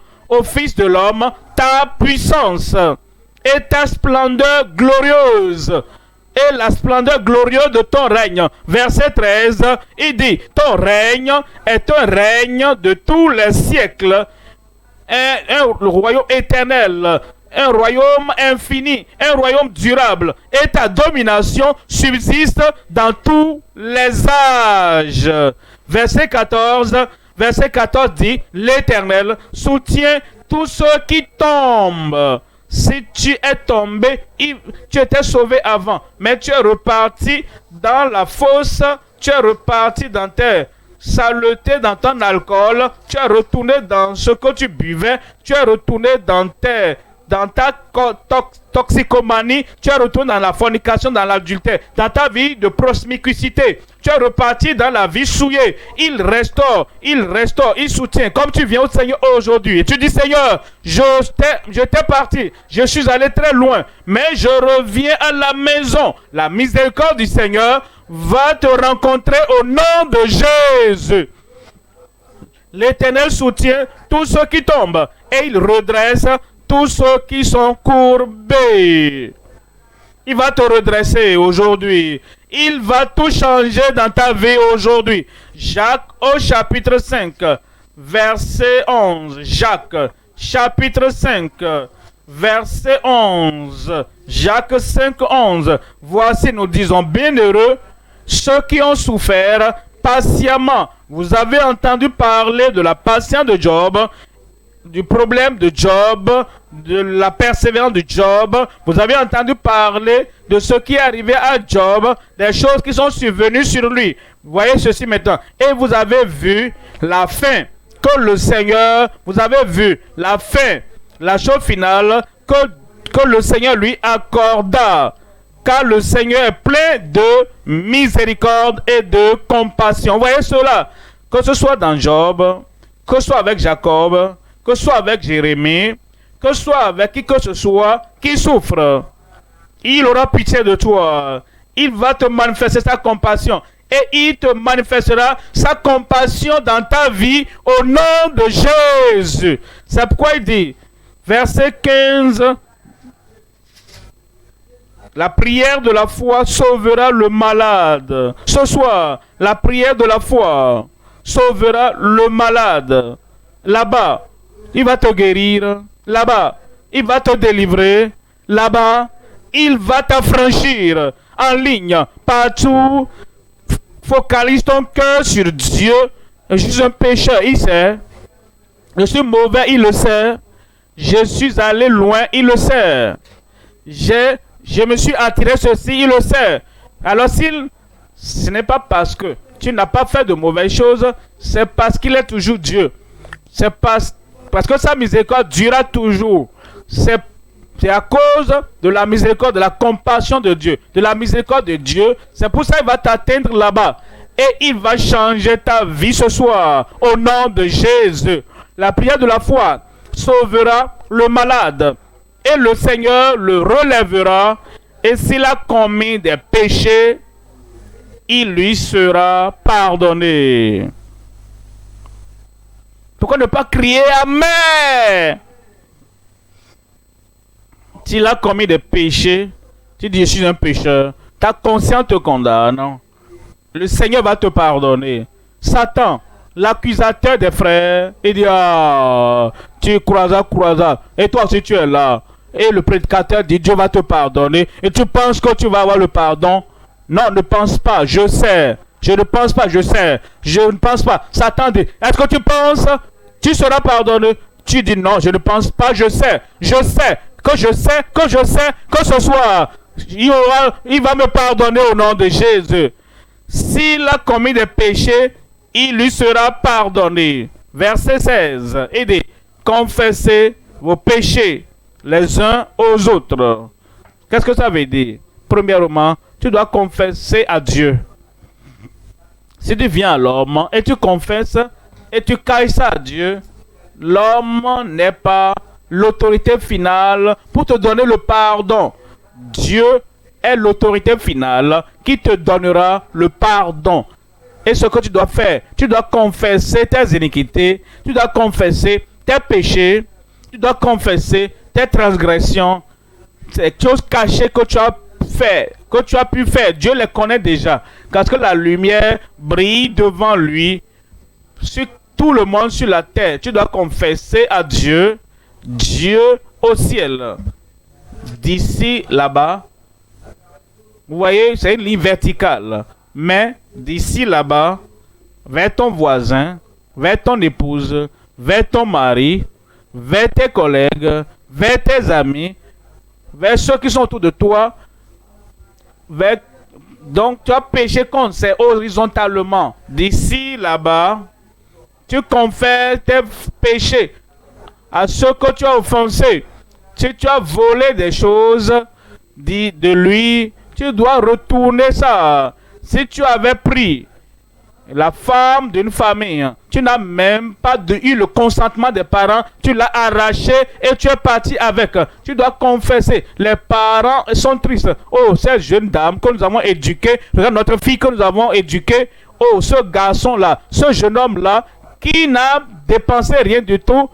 [SPEAKER 1] ta puissance et ta splendeur glorieuse et la splendeur glorieuse de ton règne. Verset 13, il dit, ton règne est un règne de tous les siècles, un royaume éternel, un royaume infini, un royaume durable, et ta domination subsiste dans tous les âges. Verset 14 dit, l'Éternel soutient tous ceux qui tombent. Si tu es tombé, tu étais sauvé avant, mais tu es reparti dans la fosse, tu es reparti dans tes saletés, dans ton alcool, tu es retourné dans ce que tu buvais, tu es retourné dans ta toxicomanie, tu es retourné dans la fornication, dans l'adultère, dans ta vie de promiscuité. Tu es reparti dans la vie souillée. Il restaure, il soutient. Comme tu viens au Seigneur aujourd'hui et tu dis, Seigneur, j'étais parti, je suis allé très loin, mais je reviens à la maison. La miséricorde du Seigneur va te rencontrer au nom de Jésus. L'Éternel soutient tous ceux qui tombent et il redresse tous ceux qui sont courbés. Il va te redresser aujourd'hui. Il va tout changer dans ta vie aujourd'hui. Jacques au chapitre 5, verset 11. Jacques, chapitre 5, verset 11. Jacques 5, 11. Voici, nous disons, bienheureux ceux qui ont souffert patiemment. Vous avez entendu parler de la patience de Job, du problème de Job, de la persévérance de Job. Vous avez entendu parler de ce qui est arrivé à Job, des choses qui sont survenues sur lui. Vous voyez ceci maintenant. Et vous avez vu la fin que le Seigneur, vous avez vu la fin, la chose finale que le Seigneur lui accorda. Car le Seigneur est plein de miséricorde et de compassion. Vous voyez cela, que ce soit dans Job, que ce soit avec Jacob, que ce soit avec Jérémie, que ce soit avec qui que ce soit qui souffre, il aura pitié de toi. Il va te manifester sa compassion et il te manifestera sa compassion dans ta vie au nom de Jésus. C'est pourquoi il dit, verset 15, la prière de la foi sauvera le malade. Ce soir, la prière de la foi sauvera le malade. Là-bas, il va te guérir. Là-bas, il va te délivrer. Là-bas, il va t'affranchir. En ligne, partout, focalise ton cœur sur Dieu. Je suis un pécheur, il sait. Je suis mauvais, il le sait. Je suis allé loin, il le sait. Je me suis attiré ceci, il le sait. Alors ce n'est pas parce que tu n'as pas fait de mauvaises choses, c'est parce qu'il est toujours Dieu. C'est parce que sa miséricorde durera toujours. C'est à cause de la miséricorde, de la compassion de Dieu, de la miséricorde de Dieu. C'est pour ça qu'il va t'atteindre là-bas. Et il va changer ta vie ce soir. Au nom de Jésus. La prière de la foi sauvera le malade. Et le Seigneur le relèvera. Et s'il a commis des péchés, il lui sera pardonné. Pourquoi ne pas crier Amen? S'il a commis des péchés, tu dis je suis un pécheur, ta conscience te condamne. Le Seigneur va te pardonner. Satan, l'accusateur des frères, il dit tu croisas. Et toi aussi tu es là. Et le prédicateur dit Dieu va te pardonner. Et tu penses que tu vas avoir le pardon? Non, ne pense pas. Je sais. Je ne pense pas. Je sais. Je ne pense pas. Satan dit est-ce que tu penses? Tu seras pardonné. Tu dis non, je ne pense pas. Je sais. Que ce soir, il va me pardonner au nom de Jésus. S'il a commis des péchés, il lui sera pardonné. Verset 16. Il dit, confessez vos péchés les uns aux autres. Qu'est-ce que ça veut dire? Premièrement, tu dois confesser à Dieu. Si tu viens à l'homme et tu confesses et tu caches ça à Dieu, l'homme n'est pas l'autorité finale pour te donner le pardon. Dieu est l'autorité finale qui te donnera le pardon. Et ce que tu dois faire, tu dois confesser tes iniquités, tu dois confesser tes péchés, tu dois confesser tes transgressions, ces choses cachées que tu as fait, que tu as pu faire. Dieu les connaît déjà, parce que la lumière brille devant lui sur tout le monde sur la terre. Tu dois confesser à Dieu, Dieu au ciel. D'ici là-bas, vous voyez, c'est une ligne verticale. Mais d'ici là-bas, vers ton voisin, vers ton épouse, vers ton mari, vers tes collègues, vers tes amis, vers ceux qui sont autour de toi. Donc, tu as péché contre c'est horizontalement. D'ici là-bas, tu confesses tes péchés à ceux que tu as offensés. Si tu as volé des choses de lui, tu dois retourner ça. Si tu avais pris la femme d'une famille, tu n'as même pas eu le consentement des parents, tu l'as arraché et tu es parti avec. Tu dois confesser. Les parents sont tristes. Oh, cette jeune dame que nous avons éduquée, regarde notre fille que nous avons éduquée. Oh, ce garçon-là, ce jeune homme-là, qui n'a dépensé rien du tout.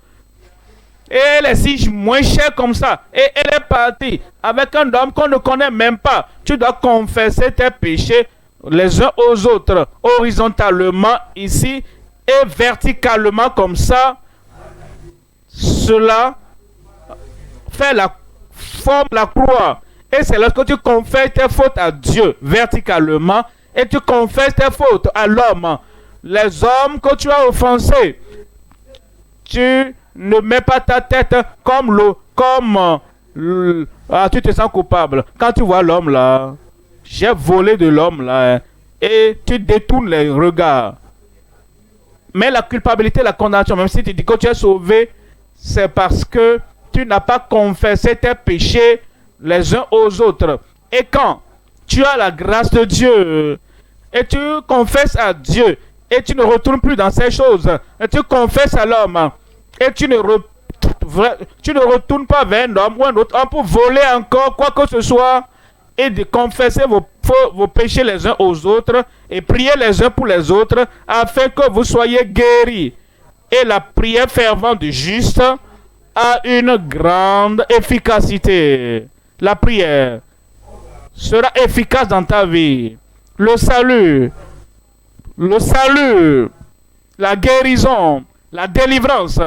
[SPEAKER 1] Et elle est si moins chère comme ça. Et elle est partie avec un homme qu'on ne connaît même pas. Tu dois confesser tes péchés les uns aux autres, horizontalement ici et verticalement comme ça. Cela fait la forme, la croix. Et c'est lorsque tu confesses tes fautes à Dieu verticalement et tu confesses tes fautes à l'homme. Les hommes que tu as offensés, tu ne mets pas ta tête tu te sens coupable. Quand tu vois l'homme là, j'ai volé de l'homme là, et tu détournes les regards. Mais la culpabilité, la condamnation, même si tu dis que tu es sauvé, c'est parce que tu n'as pas confessé tes péchés les uns aux autres. Et quand tu as la grâce de Dieu, et tu confesses à Dieu, et tu ne retournes plus dans ces choses, et tu confesses à l'homme, et tu ne retournes pas vers un homme ou un autre homme pour voler encore quoi que ce soit, et de confesser vos péchés les uns aux autres et prier les uns pour les autres afin que vous soyez guéris. Et la prière fervente du juste a une grande efficacité. La prière sera efficace dans ta vie. Le salut, la guérison, la délivrance,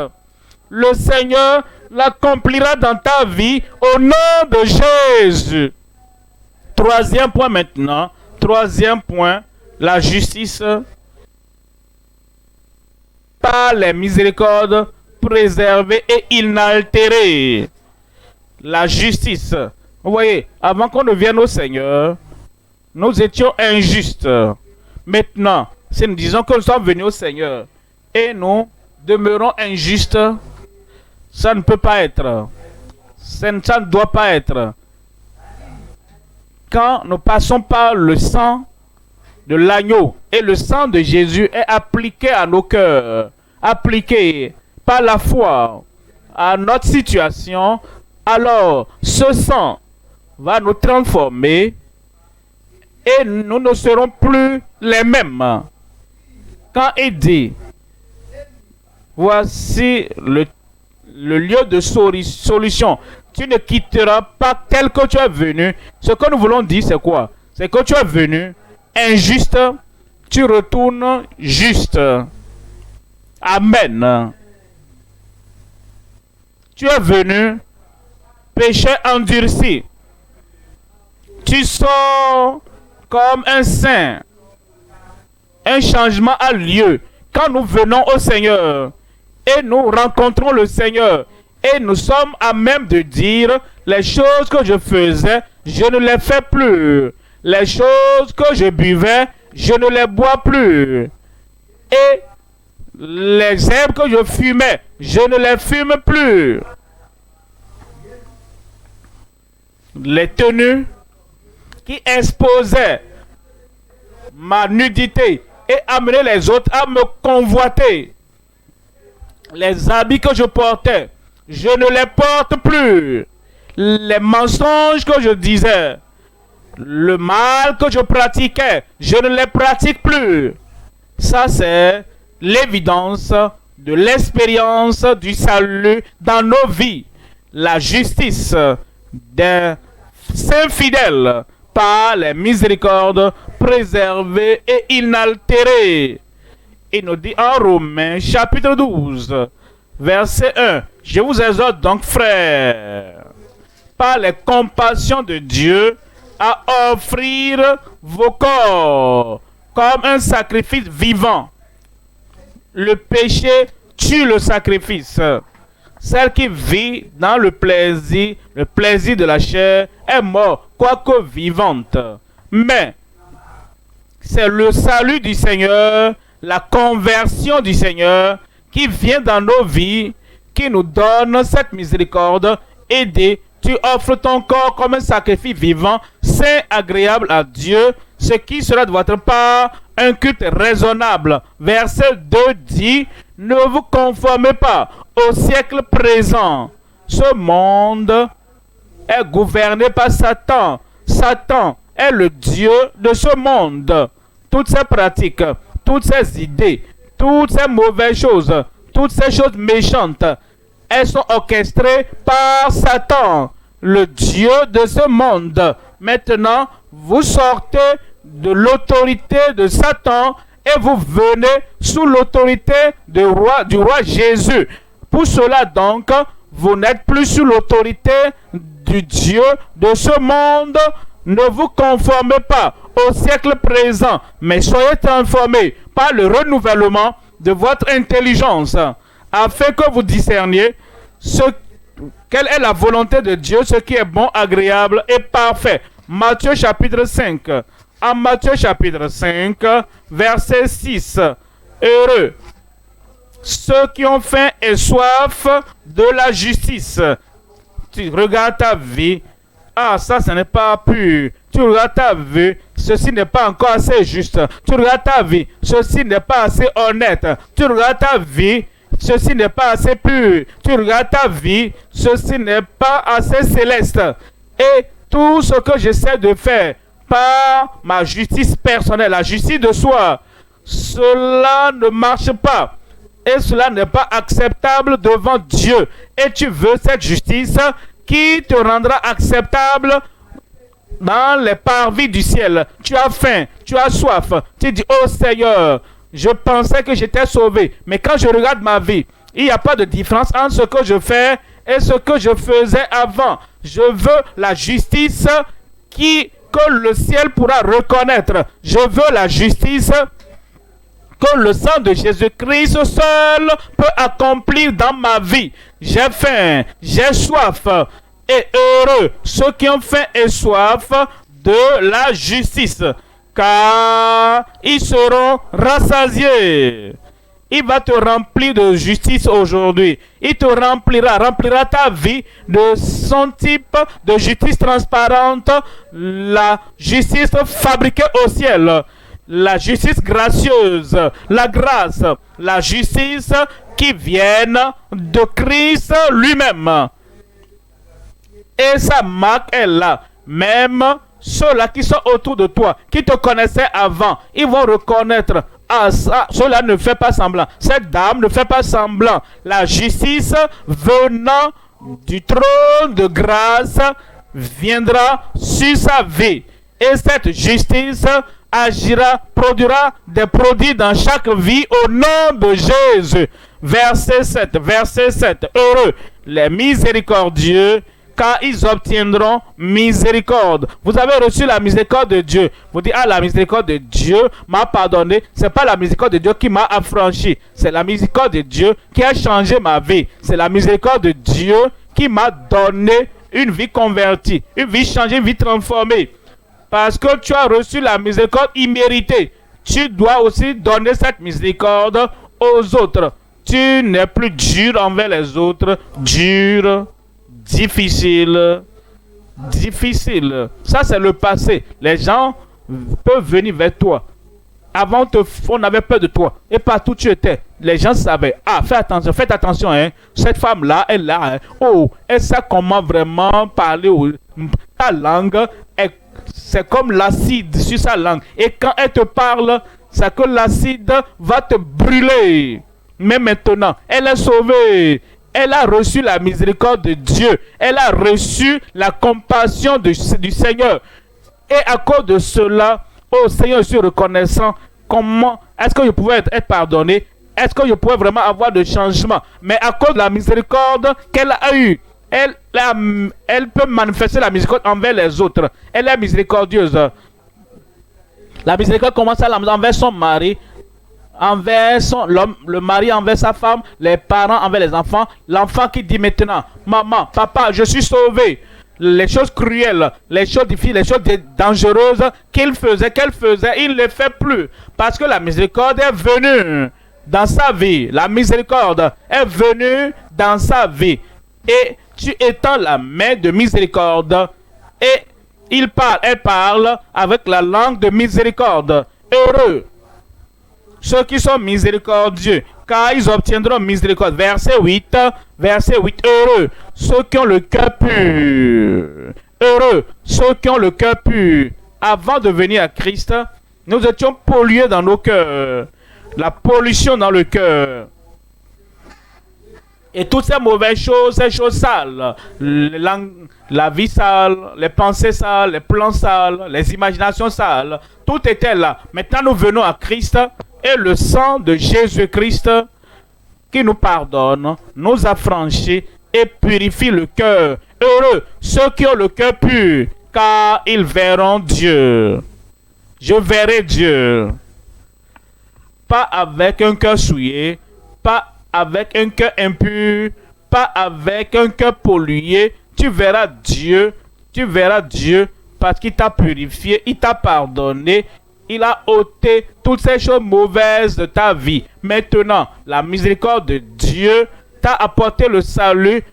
[SPEAKER 1] le Seigneur l'accomplira dans ta vie au nom de Jésus. Troisième point maintenant. Troisième point, la justice par les miséricordes préservées et inaltérées. La justice. Vous voyez, avant qu'on ne vienne au Seigneur, nous étions injustes. Maintenant, si nous disons que nous sommes venus au Seigneur et nous demeurons injustes, ça ne peut pas être. Ça ne doit pas être. Quand nous passons par le sang de l'agneau et le sang de Jésus est appliqué à nos cœurs, appliqué par la foi à notre situation, alors ce sang va nous transformer et nous ne serons plus les mêmes. Quand il dit, voici le lieu de solution, tu ne quitteras pas tel que tu es venu. Ce que nous voulons dire, c'est quoi? C'est que tu es venu injuste, tu retournes juste. Amen. Tu es venu péché endurci. Tu sors comme un saint. Un changement a lieu quand nous venons au Seigneur et nous rencontrons le Seigneur et nous sommes à même de dire les choses que je faisais, je ne les fais plus. Les choses que je buvais, je ne les bois plus. Et les herbes que je fumais, je ne les fume plus. Les tenues qui exposaient ma nudité et amenaient les autres à me convoiter. Les habits que je portais, je ne les porte plus. Les mensonges que je disais, le mal que je pratiquais, je ne les pratique plus. Ça, c'est l'évidence de l'expérience du salut dans nos vies. La justice des saints fidèles par les miséricordes préservées et inaltérées. Il nous dit en Romains chapitre 12, verset 1. Je vous exhorte donc, frères, par les compassions de Dieu, à offrir vos corps comme un sacrifice vivant. Le péché tue le sacrifice. Celle qui vit dans le plaisir de la chair est morte, quoique vivante. Mais c'est le salut du Seigneur, la conversion du Seigneur qui vient dans nos vies, qui nous donne cette miséricorde et dit, tu offres ton corps comme un sacrifice vivant, saint, agréable à Dieu, ce qui sera de votre part un culte raisonnable. Verset 2 dit, ne vous conformez pas au siècle présent. Ce monde est gouverné par Satan. Satan est le Dieu de ce monde. Toutes ces pratiques, toutes ces idées, toutes ces mauvaises choses, toutes ces choses méchantes, elles sont orchestrées par Satan, le Dieu de ce monde. Maintenant, vous sortez de l'autorité de Satan et vous venez sous l'autorité du roi Jésus. Pour cela donc, vous n'êtes plus sous l'autorité du Dieu de ce monde. Ne vous conformez pas au siècle présent, mais soyez transformés par le renouvellement de votre intelligence, afin que vous discerniez quelle est la volonté de Dieu, ce qui est bon, agréable et parfait. Matthieu chapitre 5. En Matthieu chapitre 5, verset 6. Heureux ceux qui ont faim et soif de la justice. Tu regardes ta vie. Ah, ça n'est pas pur. Tu regardes ta vie. Ceci n'est pas encore assez juste. Tu regardes ta vie. Ceci n'est pas assez honnête. Tu regardes ta vie. Ceci n'est pas assez pur. Tu regardes ta vie. Ceci n'est pas assez céleste. Et tout ce que j'essaie de faire par ma justice personnelle, la justice de soi, cela ne marche pas. Et cela n'est pas acceptable devant Dieu. Et tu veux cette justice qui te rendra acceptable dans les parvis du ciel. Tu as faim, tu as soif. Tu dis, oh Seigneur, je pensais que j'étais sauvé. Mais quand je regarde ma vie, il n'y a pas de différence entre ce que je fais et ce que je faisais avant. Je veux la justice que le ciel pourra reconnaître. Je veux la justice que le sang de Jésus-Christ seul peut accomplir dans ma vie. J'ai faim, j'ai soif. Et heureux ceux qui ont faim et soif de la justice, car ils seront rassasiés. Il va te remplir de justice aujourd'hui. Il te remplira ta vie de son type de justice transparente, la justice fabriquée au ciel, la justice gracieuse, la grâce, la justice qui vient de Christ lui-même. Et sa marque est là. Même ceux-là qui sont autour de toi, qui te connaissaient avant, ils vont reconnaître. Ah, ça, cela ne fait pas semblant. Cette dame ne fait pas semblant. La justice venant du trône de grâce viendra sur sa vie. Et cette justice agira, produira des produits dans chaque vie au nom de Jésus. Verset 7. Heureux les miséricordieux, car ils obtiendront miséricorde. Vous avez reçu la miséricorde de Dieu. Vous dites, ah, la miséricorde de Dieu m'a pardonné. C'est pas la miséricorde de Dieu qui m'a affranchi. C'est la miséricorde de Dieu qui a changé ma vie. C'est la miséricorde de Dieu qui m'a donné une vie convertie, une vie changée, une vie transformée. Parce que tu as reçu la miséricorde imméritée. Tu dois aussi donner cette miséricorde aux autres. Tu n'es plus dur envers les autres, dur, difficile. Ça, c'est le passé. Les gens peuvent venir vers toi. Avant, on avait peur de toi. Et partout où tu étais, les gens savaient. Ah, faites attention. Hein. Cette femme-là, elle là. Hein. Oh, elle sait comment vraiment parler. Ta langue, c'est comme l'acide sur sa langue. Et quand elle te parle, c'est que l'acide va te brûler. Mais maintenant, elle est sauvée. Elle a reçu la miséricorde de Dieu. Elle a reçu la compassion du Seigneur. Et à cause de cela, oh Seigneur, je suis reconnaissant. Comment est-ce que je pouvais être pardonné? Est-ce que je pouvais vraiment avoir de changement? Mais à cause de la miséricorde qu'elle a eue, elle peut manifester la miséricorde envers les autres. Elle est miséricordieuse. La miséricorde commence envers son mari, envers le mari envers sa femme, les parents envers les enfants. L'enfant qui dit maintenant, maman, papa, je suis sauvé. Les choses cruelles, les choses difficiles, les choses dangereuses qu'elle faisait, il ne les fait plus. Parce que la miséricorde est venue dans sa vie. La miséricorde est venue dans sa vie. Et tu étends la main de miséricorde. Et elle parle avec la langue de miséricorde. Heureux ceux qui sont miséricordieux, car ils obtiendront miséricorde. Verset 8. Heureux ceux qui ont le cœur pur. Heureux ceux qui ont le cœur pur. Avant de venir à Christ, nous étions pollués dans nos cœurs. La pollution dans le cœur. Et toutes ces mauvaises choses, ces choses sales, la vie sale, les pensées sales, les plans sales, les imaginations sales, tout était là. Maintenant, nous venons à Christ. Et le sang de Jésus-Christ qui nous pardonne, nous affranchit et purifie le cœur. Heureux ceux qui ont le cœur pur, car ils verront Dieu. Je verrai Dieu. Pas avec un cœur souillé, pas avec un cœur impur, pas avec un cœur pollué. Tu verras Dieu parce qu'il t'a purifié, il t'a pardonné. Il a ôté toutes ces choses mauvaises de ta vie. Maintenant, la miséricorde de Dieu t'a apporté le salut.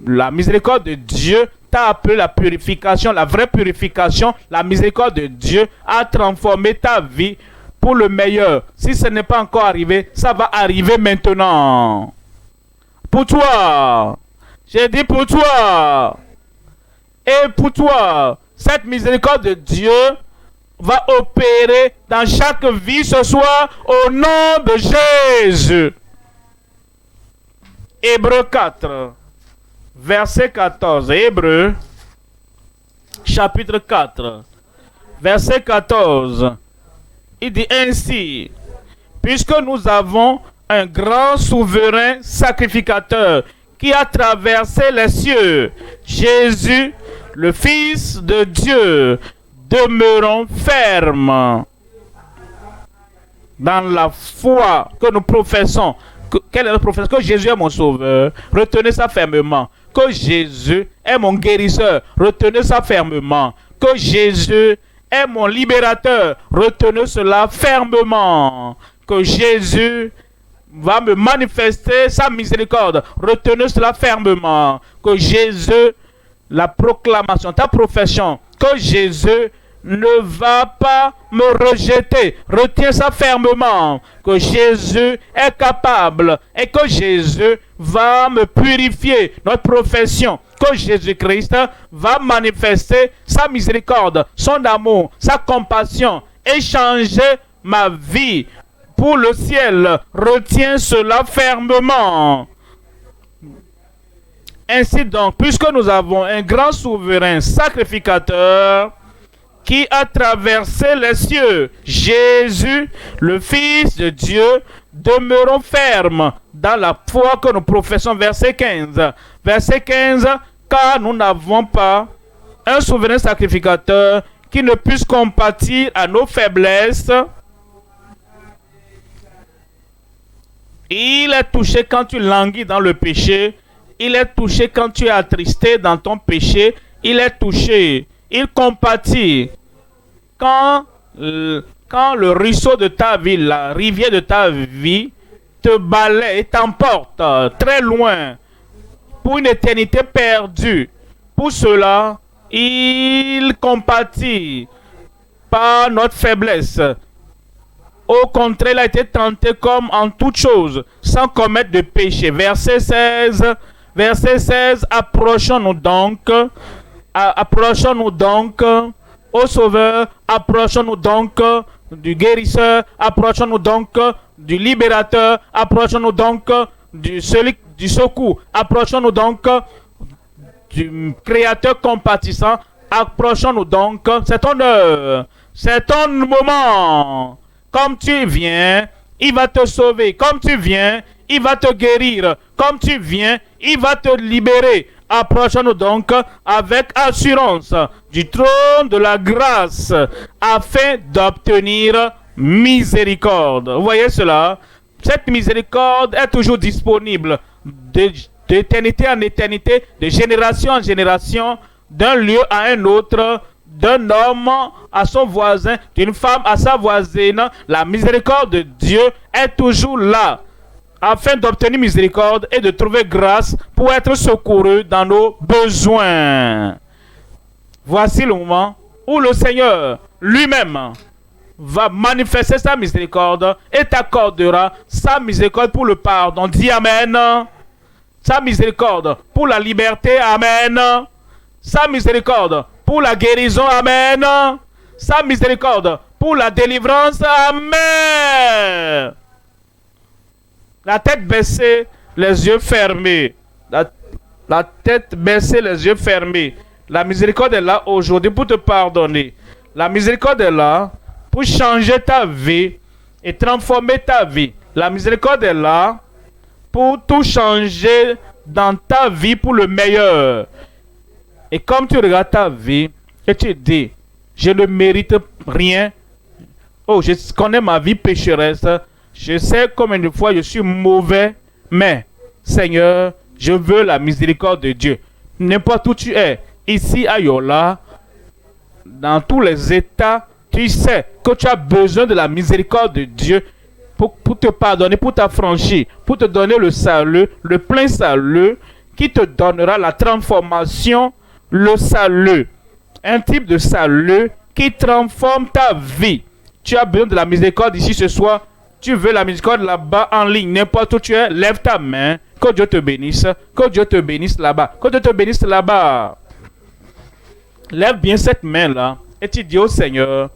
[SPEAKER 1] La miséricorde de Dieu t'a appelé la purification, la vraie purification. La miséricorde de Dieu a transformé ta vie pour le meilleur. Si ce n'est pas encore arrivé, ça va arriver maintenant. Pour toi. J'ai dit pour toi. Et pour toi. cette miséricorde de Dieu va opérer dans chaque vie ce soir au nom de Jésus. Hébreux 4, verset 14. Hébreux, chapitre 4, verset 14. Il dit ainsi: puisque nous avons un grand souverain sacrificateur qui a traversé les cieux, Jésus, le Fils de Dieu, demeurons fermes dans la foi que nous professons. Quelle est notre profession? Que Jésus est mon sauveur. Retenez ça fermement. Que Jésus est mon guérisseur. Retenez ça fermement. Que Jésus est mon libérateur. Retenez cela fermement. Que Jésus va me manifester sa miséricorde. Retenez cela fermement. Que Jésus, la proclamation, ta profession, que Jésus ne va pas me rejeter. Retiens ça fermement. Que Jésus est capable et que Jésus va me purifier. Notre profession, que Jésus-Christ va manifester sa miséricorde, son amour, sa compassion et changer ma vie pour le ciel. Retiens cela fermement. Ainsi donc, puisque nous avons un grand souverain sacrificateur qui a traversé les cieux, Jésus, le Fils de Dieu, demeurons fermes dans la foi que nous professons. Verset 15. Verset 15, car nous n'avons pas un souverain sacrificateur qui ne puisse compatir à nos faiblesses. Il est touché quand tu languis dans le péché. Il est touché quand tu es attristé dans ton péché. Il est touché. Il compatit quand le ruisseau de ta vie, la rivière de ta vie, te balaie et t'emporte très loin pour une éternité perdue. Pour cela, il compatit par notre faiblesse. Au contraire, il a été tenté comme en toute chose, sans commettre de péché. Verset 16, approchons-nous donc au Sauveur, approchons-nous donc du guérisseur, approchons-nous donc du libérateur, approchons-nous donc du secours, approchons-nous donc du Créateur compatissant, approchons-nous donc. C'est ton heure, c'est ton moment. Comme tu viens, il va te sauver. Comme tu viens, il va te guérir. Comme tu viens, il va te libérer. Approchons-nous donc avec assurance du trône de la grâce afin d'obtenir miséricorde. Vous voyez cela? Cette miséricorde est toujours disponible d'éternité en éternité, de génération en génération, d'un lieu à un autre, d'un homme à son voisin, d'une femme à sa voisine. La miséricorde de Dieu est toujours là, afin d'obtenir miséricorde et de trouver grâce pour être secouru dans nos besoins. Voici le moment où le Seigneur lui-même va manifester sa miséricorde et t'accordera sa miséricorde pour le pardon. Dis Amen. Sa miséricorde pour la liberté. Amen. Sa miséricorde pour la guérison. Amen. Sa miséricorde pour la délivrance. Amen. La tête baissée, les yeux fermés. La tête baissée, les yeux fermés. La miséricorde est là aujourd'hui pour te pardonner. La miséricorde est là pour changer ta vie et transformer ta vie. La miséricorde est là pour tout changer dans ta vie pour le meilleur. Et comme tu regardes ta vie et tu dis, je ne mérite rien. Oh, je connais ma vie pécheresse. Je sais combien de fois je suis mauvais, mais Seigneur, je veux la miséricorde de Dieu. N'importe où tu es, ici à Yola, dans tous les états, tu sais que tu as besoin de la miséricorde de Dieu pour te pardonner, pour t'affranchir, pour te donner le salut, le plein salut, qui te donnera la transformation, le salut. Un type de salut qui transforme ta vie. Tu as besoin de la miséricorde ici ce soir. Tu veux la miséricorde là-bas en ligne, n'importe où tu es, lève ta main. Que Dieu te bénisse. Que Dieu te bénisse là-bas. Que Dieu te bénisse là-bas. Lève bien cette main-là et tu dis au Seigneur,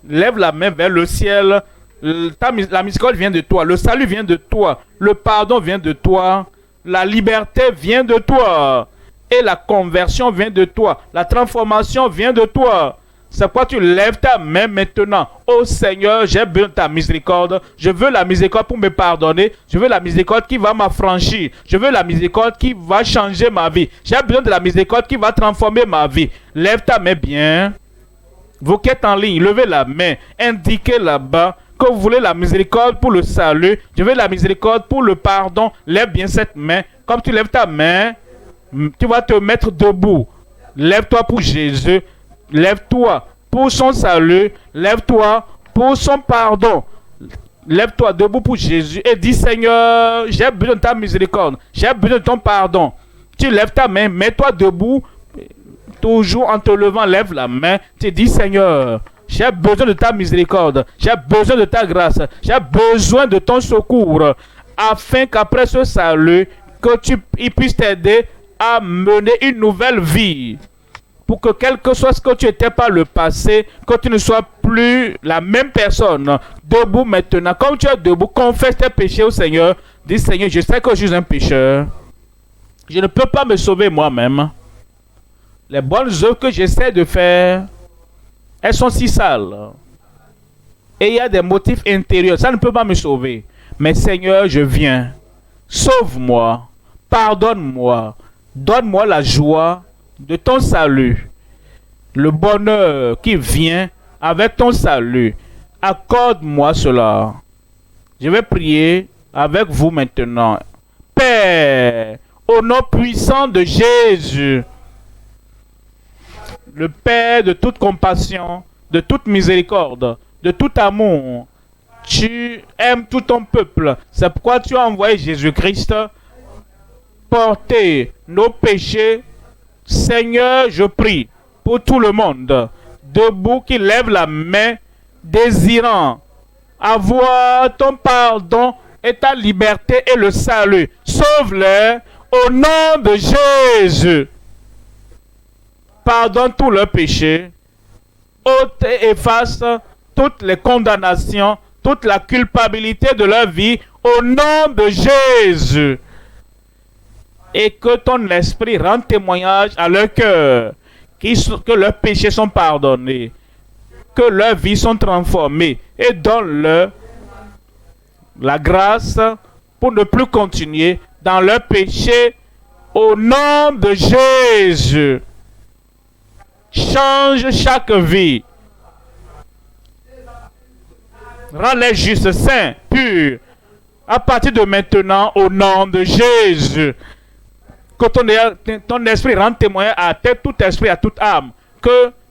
[SPEAKER 1] lève la main vers le ciel. La miséricorde vient de toi, le salut vient de toi, le pardon vient de toi, la liberté vient de toi et la conversion vient de toi, la transformation vient de toi. C'est pourquoi tu lèves ta main maintenant. Oh Seigneur, j'ai besoin de ta miséricorde. Je veux la miséricorde pour me pardonner. Je veux la miséricorde qui va m'affranchir. Je veux la miséricorde qui va changer ma vie. J'ai besoin de la miséricorde qui va transformer ma vie. Lève ta main bien. Vous qui êtes en ligne, levez la main. Indiquez là-bas que vous voulez la miséricorde pour le salut. Je veux la miséricorde pour le pardon. Lève bien cette main. Comme tu lèves ta main, tu vas te mettre debout. Lève-toi pour Jésus. Lève-toi pour son salut. Lève-toi pour son pardon. Lève-toi debout pour Jésus et dis Seigneur, j'ai besoin de ta miséricorde. J'ai besoin de ton pardon. Tu lèves ta main, mets-toi debout. Toujours en te levant, lève la main. Tu dis Seigneur, j'ai besoin de ta miséricorde. J'ai besoin de ta grâce. J'ai besoin de ton secours. Afin qu'après ce salut, que il puisse t'aider à mener une nouvelle vie. Pour que quel que soit ce que tu étais par le passé, que tu ne sois plus la même personne. Debout maintenant. Comme tu es debout, confesse tes péchés au Seigneur. Dis Seigneur, je sais que je suis un pécheur. Je ne peux pas me sauver moi-même. Les bonnes œuvres que j'essaie de faire, elles sont si sales. Et il y a des motifs intérieurs. Ça ne peut pas me sauver. Mais Seigneur, je viens. Sauve-moi. Pardonne-moi. Donne-moi la joie de ton salut, le bonheur qui vient avec ton salut. Accorde-moi cela. Je vais prier avec vous maintenant. Père, au nom puissant de Jésus, le Père de toute compassion, de toute miséricorde, de tout amour, tu aimes tout ton peuple. C'est pourquoi tu as envoyé Jésus-Christ porter nos péchés. Seigneur, je prie pour tout le monde debout qui lève la main, désirant avoir ton pardon et ta liberté et le salut. Sauve-les au nom de Jésus. Pardonne tous leurs péchés. Ôte et efface toutes les condamnations, toute la culpabilité de leur vie au nom de Jésus. Et que ton esprit rende témoignage à leur cœur, que leurs péchés sont pardonnés, que leurs vies sont transformées, et donne-leur la grâce pour ne plus continuer dans leurs péchés au nom de Jésus. Change chaque vie. Rends-les justes, saints, purs, à partir de maintenant au nom de Jésus. Que ton esprit rende témoin à tout esprit, à toute âme,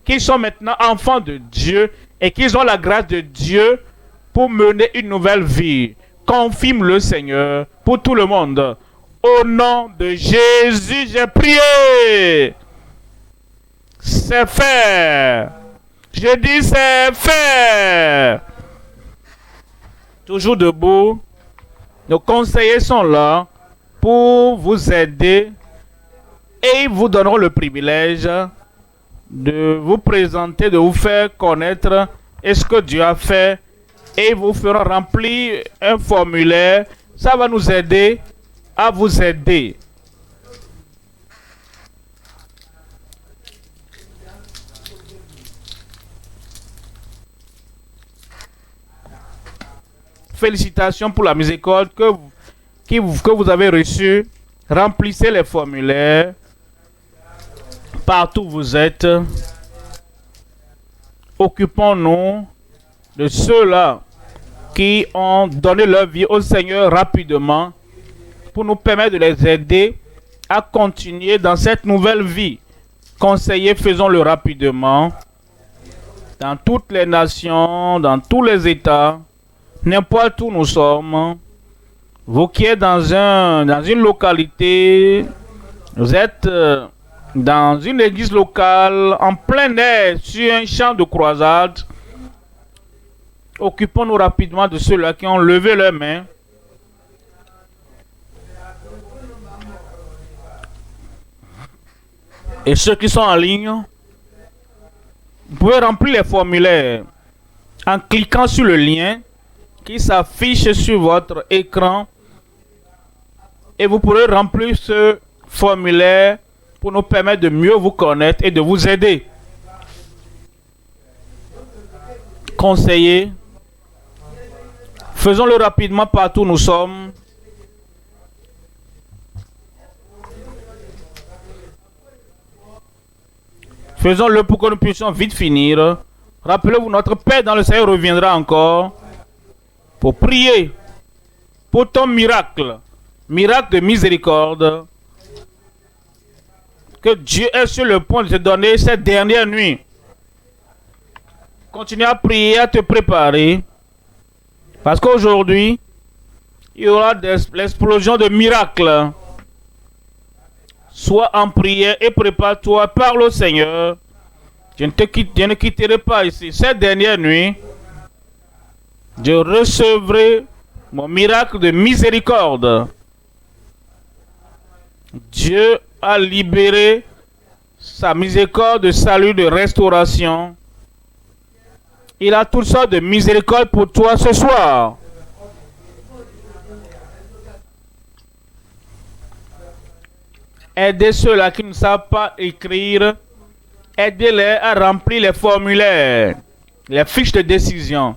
[SPEAKER 1] qu'ils sont maintenant enfants de Dieu et qu'ils ont la grâce de Dieu pour mener une nouvelle vie. Confirme le Seigneur pour tout le monde. Au nom de Jésus, j'ai prié. C'est fait. Je dis c'est fait. Toujours debout. Nos conseillers sont là pour vous aider et ils vous donneront le privilège de vous présenter, de vous faire connaître ce que Dieu a fait et ils vous feront remplir un formulaire. Ça va nous aider à vous aider. Félicitations pour la miséricorde que vous avez reçue. Remplissez les formulaires partout où vous êtes. Occupons-nous de ceux-là qui ont donné leur vie au Seigneur rapidement pour nous permettre de les aider à continuer dans cette nouvelle vie. Conseillers, faisons-le rapidement. Dans toutes les nations, dans tous les États, n'importe où nous sommes, vous qui êtes dans une localité, vous êtes dans une église locale, en plein air, sur un champ de croisade, occupons-nous rapidement de ceux-là qui ont levé leurs mains. Et ceux qui sont en ligne, pouvez remplir les formulaires en cliquant sur le lien qui s'affiche sur votre écran et vous pourrez remplir ce formulaire pour nous permettre de mieux vous connaître et de vous aider. Conseiller, faisons-le rapidement partout où nous sommes. Faisons-le pour que nous puissions vite finir. Rappelez-vous, notre Père dans le Seigneur reviendra encore pour prier pour ton miracle, miracle de miséricorde que Dieu est sur le point de te donner cette dernière nuit. Continue à prier, à te préparer, parce qu'aujourd'hui, il y aura l'explosion de miracles. Sois en prière et prépare-toi, parle au Seigneur. Je ne quitterai pas ici. Cette dernière nuit, je recevrai mon miracle de miséricorde. Dieu a libéré sa miséricorde de salut, de restauration. Il a toutes sortes de miséricorde pour toi ce soir. Aidez ceux-là qui ne savent pas écrire. Aidez-les à remplir les formulaires, les fiches de décision.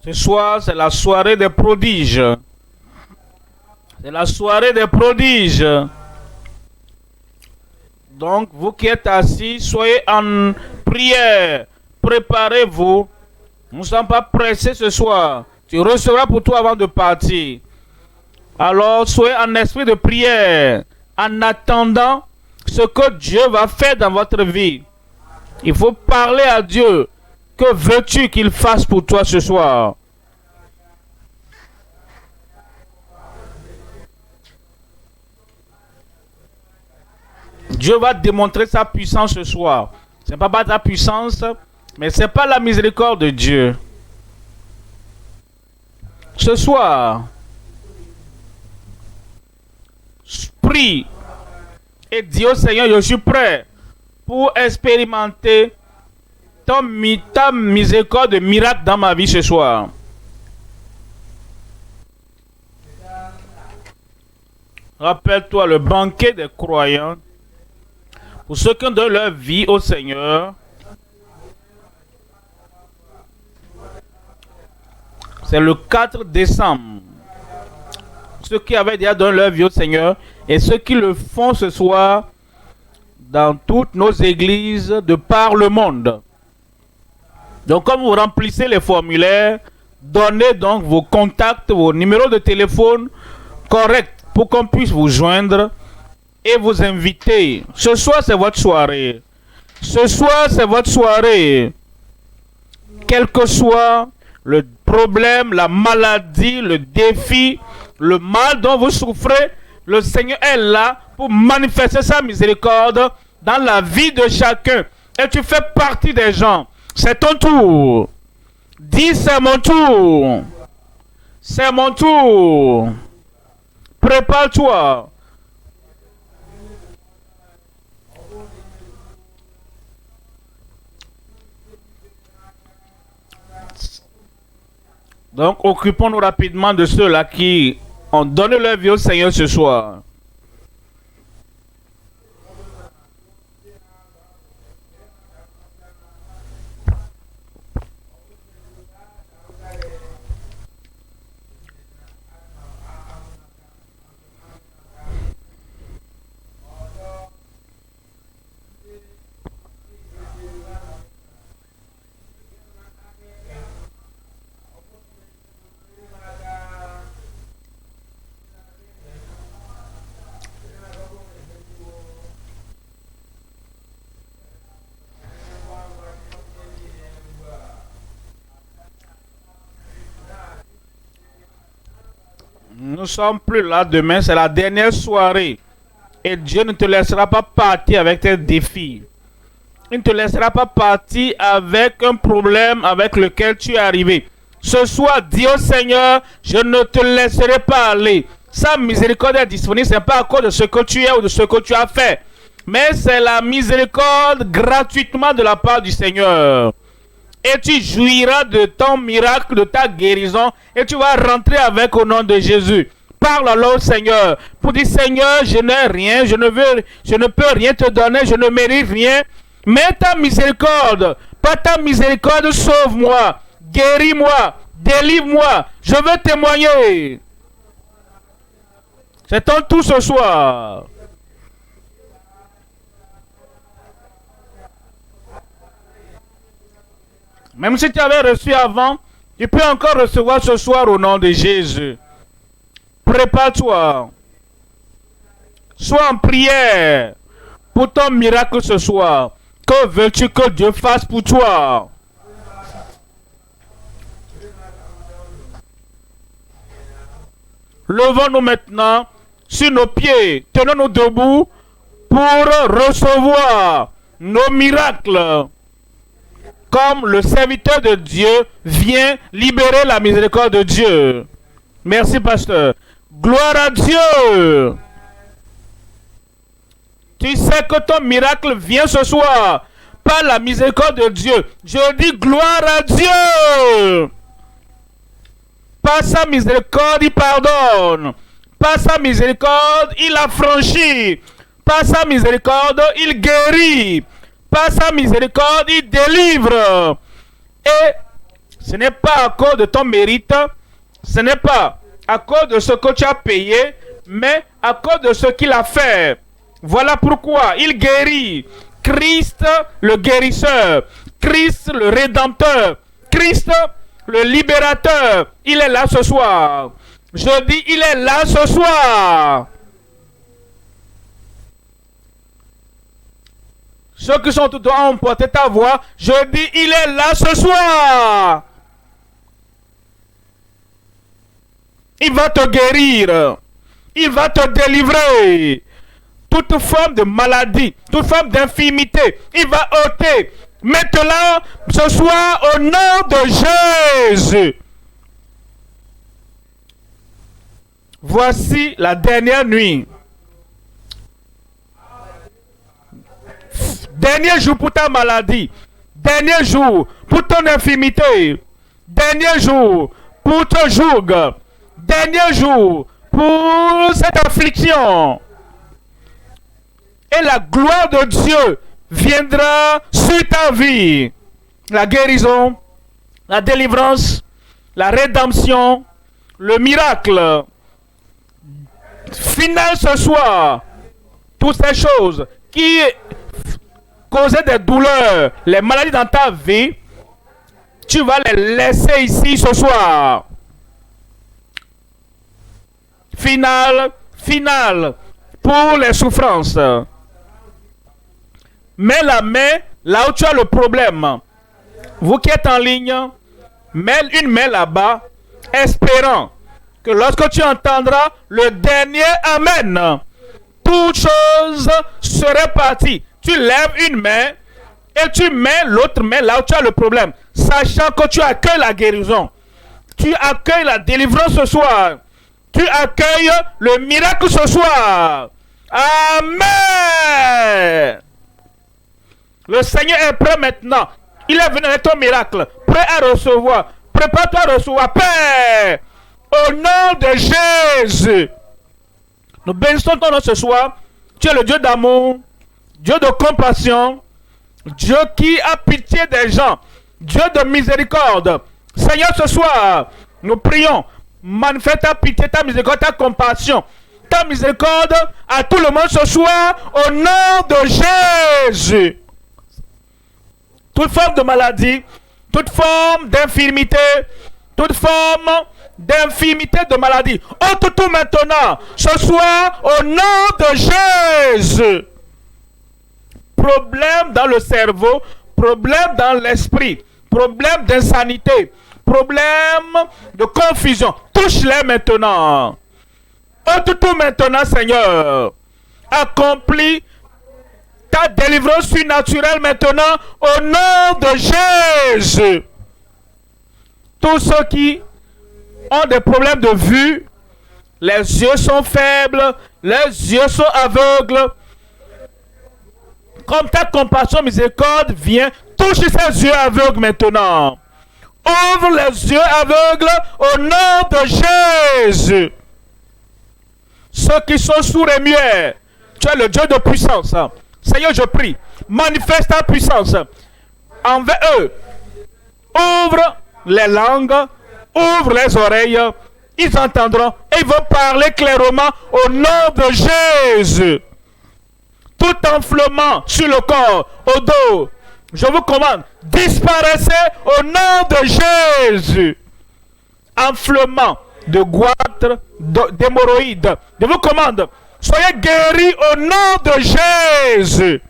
[SPEAKER 1] Ce soir, c'est la soirée des prodiges. C'est la soirée des prodiges. Donc, vous qui êtes assis, soyez en prière. Préparez-vous. Nous ne sommes pas pressés ce soir. Tu recevras pour toi avant de partir. Alors, soyez en esprit de prière, en attendant ce que Dieu va faire dans votre vie. Il faut parler à Dieu. Que veux-tu qu'il fasse pour toi ce soir? Dieu va démontrer sa puissance ce soir. Ce n'est pas ta puissance, mais ce n'est pas la miséricorde de Dieu. Ce soir, prie et dis au Seigneur, je suis prêt pour expérimenter ta miséricorde de miracle dans ma vie ce soir. Rappelle-toi le banquet des croyants. Pour ceux qui donnent leur vie au Seigneur, c'est le 4 décembre. Ceux qui avaient déjà donné leur vie au Seigneur et ceux qui le font ce soir dans toutes nos églises de par le monde. Donc, comme vous remplissez les formulaires, donnez donc vos contacts, vos numéros de téléphone corrects pour qu'on puisse vous joindre et vous inviter. Ce soir, c'est votre soirée. Ce soir, c'est votre soirée. Quel que soit le problème, la maladie, le défi, le mal dont vous souffrez, le Seigneur est là pour manifester sa miséricorde dans la vie de chacun. Et tu fais partie des gens. C'est ton tour. Dis, c'est mon tour. C'est mon tour. Prépare-toi. Donc, occupons-nous rapidement de ceux-là qui ont donné leur vie au Seigneur ce soir. Nous ne sommes plus là demain, c'est la dernière soirée Et Dieu ne te laissera pas partir avec tes défis. Il ne te laissera pas partir avec un problème avec lequel tu es arrivé. Ce soir, dis au Seigneur, je ne te laisserai pas aller. Sa miséricorde est disponible, ce n'est pas à cause de ce que tu es ou de ce que tu as fait. Mais c'est la miséricorde gratuitement de la part du Seigneur. Et tu jouiras de ton miracle, de ta guérison. Et tu vas rentrer avec au nom de Jésus. Parle alors au Seigneur. Pour dire, Seigneur, je n'ai rien, je ne peux rien te donner, je ne mérite rien. Mais ta miséricorde, par ta miséricorde, sauve-moi, guéris-moi, délivre-moi. Je veux témoigner. C'est ton tout ce soir. Même si tu avais reçu avant, tu peux encore recevoir ce soir au nom de Jésus. Prépare-toi. Sois en prière pour ton miracle ce soir. Que veux-tu que Dieu fasse pour toi? Levons-nous maintenant sur nos pieds. Tenons-nous debout pour recevoir nos miracles. Comme le serviteur de Dieu vient libérer la miséricorde de Dieu. Merci, pasteur. Gloire à Dieu. Tu sais que ton miracle vient ce soir par la miséricorde de Dieu. Je dis gloire à Dieu. Par sa miséricorde, il pardonne. Par sa miséricorde, il affranchit. Par sa miséricorde, il guérit. Par sa miséricorde, il délivre. Et ce n'est pas à cause de ton mérite, ce n'est pas à cause de ce que tu as payé, mais à cause de ce qu'il a fait. Voilà pourquoi il guérit. Christ le guérisseur, Christ le rédempteur, Christ le libérateur. Il est là ce soir. Je dis, il est là ce soir. Ceux qui sont tout droit ont porté ta voix. Je dis, il est là ce soir. Il va te guérir. Il va te délivrer. Toute forme de maladie, toute forme d'infirmité, il va ôter. Maintenant, ce soir, au nom de Jésus. Voici la dernière nuit. Dernier jour pour ta maladie. Dernier jour pour ton infirmité. Dernier jour pour ton joug. Dernier jour pour cette affliction. Et la gloire de Dieu viendra sur ta vie. La guérison, la délivrance, la rédemption, le miracle. Final ce soir. Toutes ces choses qui causaient des douleurs, les maladies dans ta vie, tu vas les laisser ici ce soir. Final pour les souffrances. Mets la main là où tu as le problème. Vous qui êtes en ligne, mets une main là-bas, espérant que lorsque tu entendras le dernier Amen, toute chose serait partie. Tu lèves une main et tu mets l'autre main là où tu as le problème, sachant que tu accueilles la guérison. Tu accueilles la délivrance ce soir. Tu accueilles le miracle ce soir. Amen. Le Seigneur est prêt maintenant. Il est venu avec ton miracle. Prêt à recevoir. Prépare-toi à recevoir. Père, au nom de Jésus. Nous bénissons ton nom ce soir. Tu es le Dieu d'amour. Dieu de compassion. Dieu qui a pitié des gens. Dieu de miséricorde. Seigneur, ce soir, nous prions. Manifeste ta pitié, ta miséricorde, ta compassion. Ta miséricorde à tout le monde ce soir. Au nom de Jésus. Toute forme de maladie, toute forme d'infirmité, toute forme d'infirmité de maladie. Ôte tout maintenant, ce soir, au nom de Jésus. Problème dans le cerveau, problème dans l'esprit, problème d'insanité, problème de confusion. Touche-les maintenant. Ôte tout maintenant, Seigneur. accomplis ta délivrance surnaturelle maintenant au nom de Jésus. Tous ceux qui ont des problèmes de vue, les yeux sont faibles, les yeux sont aveugles. Comme ta compassion, miséricorde vient, touche ces yeux aveugles maintenant. Ouvre les yeux aveugles au nom de Jésus. Ceux qui sont sourds et muets, tu es le Dieu de puissance. Seigneur, je prie, manifeste ta puissance envers eux. Ouvre les langues, ouvre les oreilles, ils entendront et ils vont parler clairement au nom de Jésus. Tout enflement sur le corps, au dos, je vous commande, disparaissez au nom de Jésus. Enflement de goitre, d'hémorroïdes, je vous commande, soyez guéris au nom de Jésus.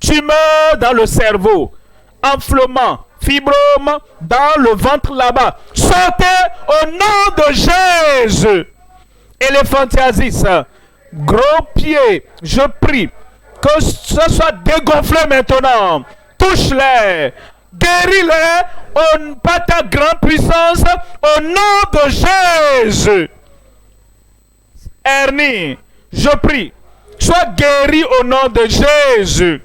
[SPEAKER 1] Tumeur dans le cerveau, enflement, fibrome dans le ventre là-bas. Sortez au nom de Jésus. Éléphantiasis, gros pied, je prie que ce soit dégonflé maintenant. Touche-les, guéris-les par ta grande puissance au nom de Jésus. Hernie, je prie, sois guéri au nom de Jésus.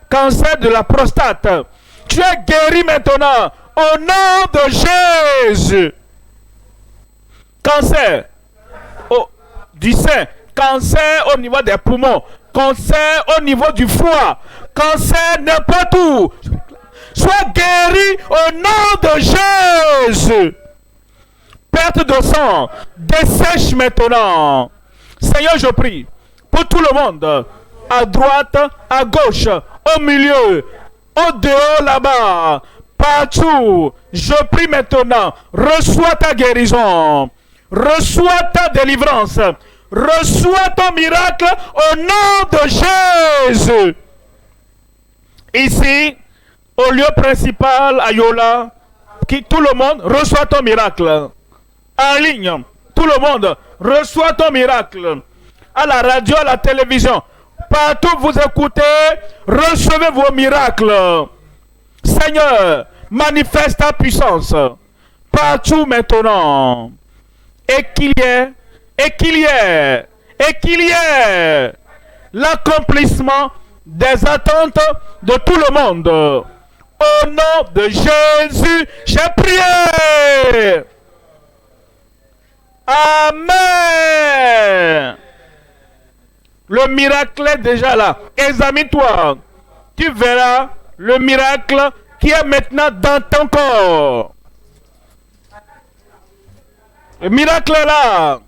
[SPEAKER 1] Cancer de la prostate, tu es guéri maintenant au nom de Jésus. Cancer du sein, cancer au niveau des poumons, cancer au niveau du foie, cancer n'importe où. Sois guéri au nom de Jésus. Perte de sang, dessèche maintenant. Seigneur, je prie pour tout le monde, à droite, à gauche, au milieu, au dehors là-bas, partout. Je prie maintenant, reçois ta guérison, reçois ta délivrance, reçois ton miracle au nom de Jésus. Ici, au lieu principal à Yola, tout le monde reçoit ton miracle. En ligne, tout le monde reçoit ton miracle. À la radio, à la télévision, partout vous écoutez, recevez vos miracles. Seigneur, manifeste ta puissance partout maintenant. Et qu'il y ait l'accomplissement des attentes de tout le monde. Au nom de Jésus, j'ai prié. Amen. Le miracle est déjà là. Examine-toi. Tu verras le miracle qui est maintenant dans ton corps. Le miracle est là.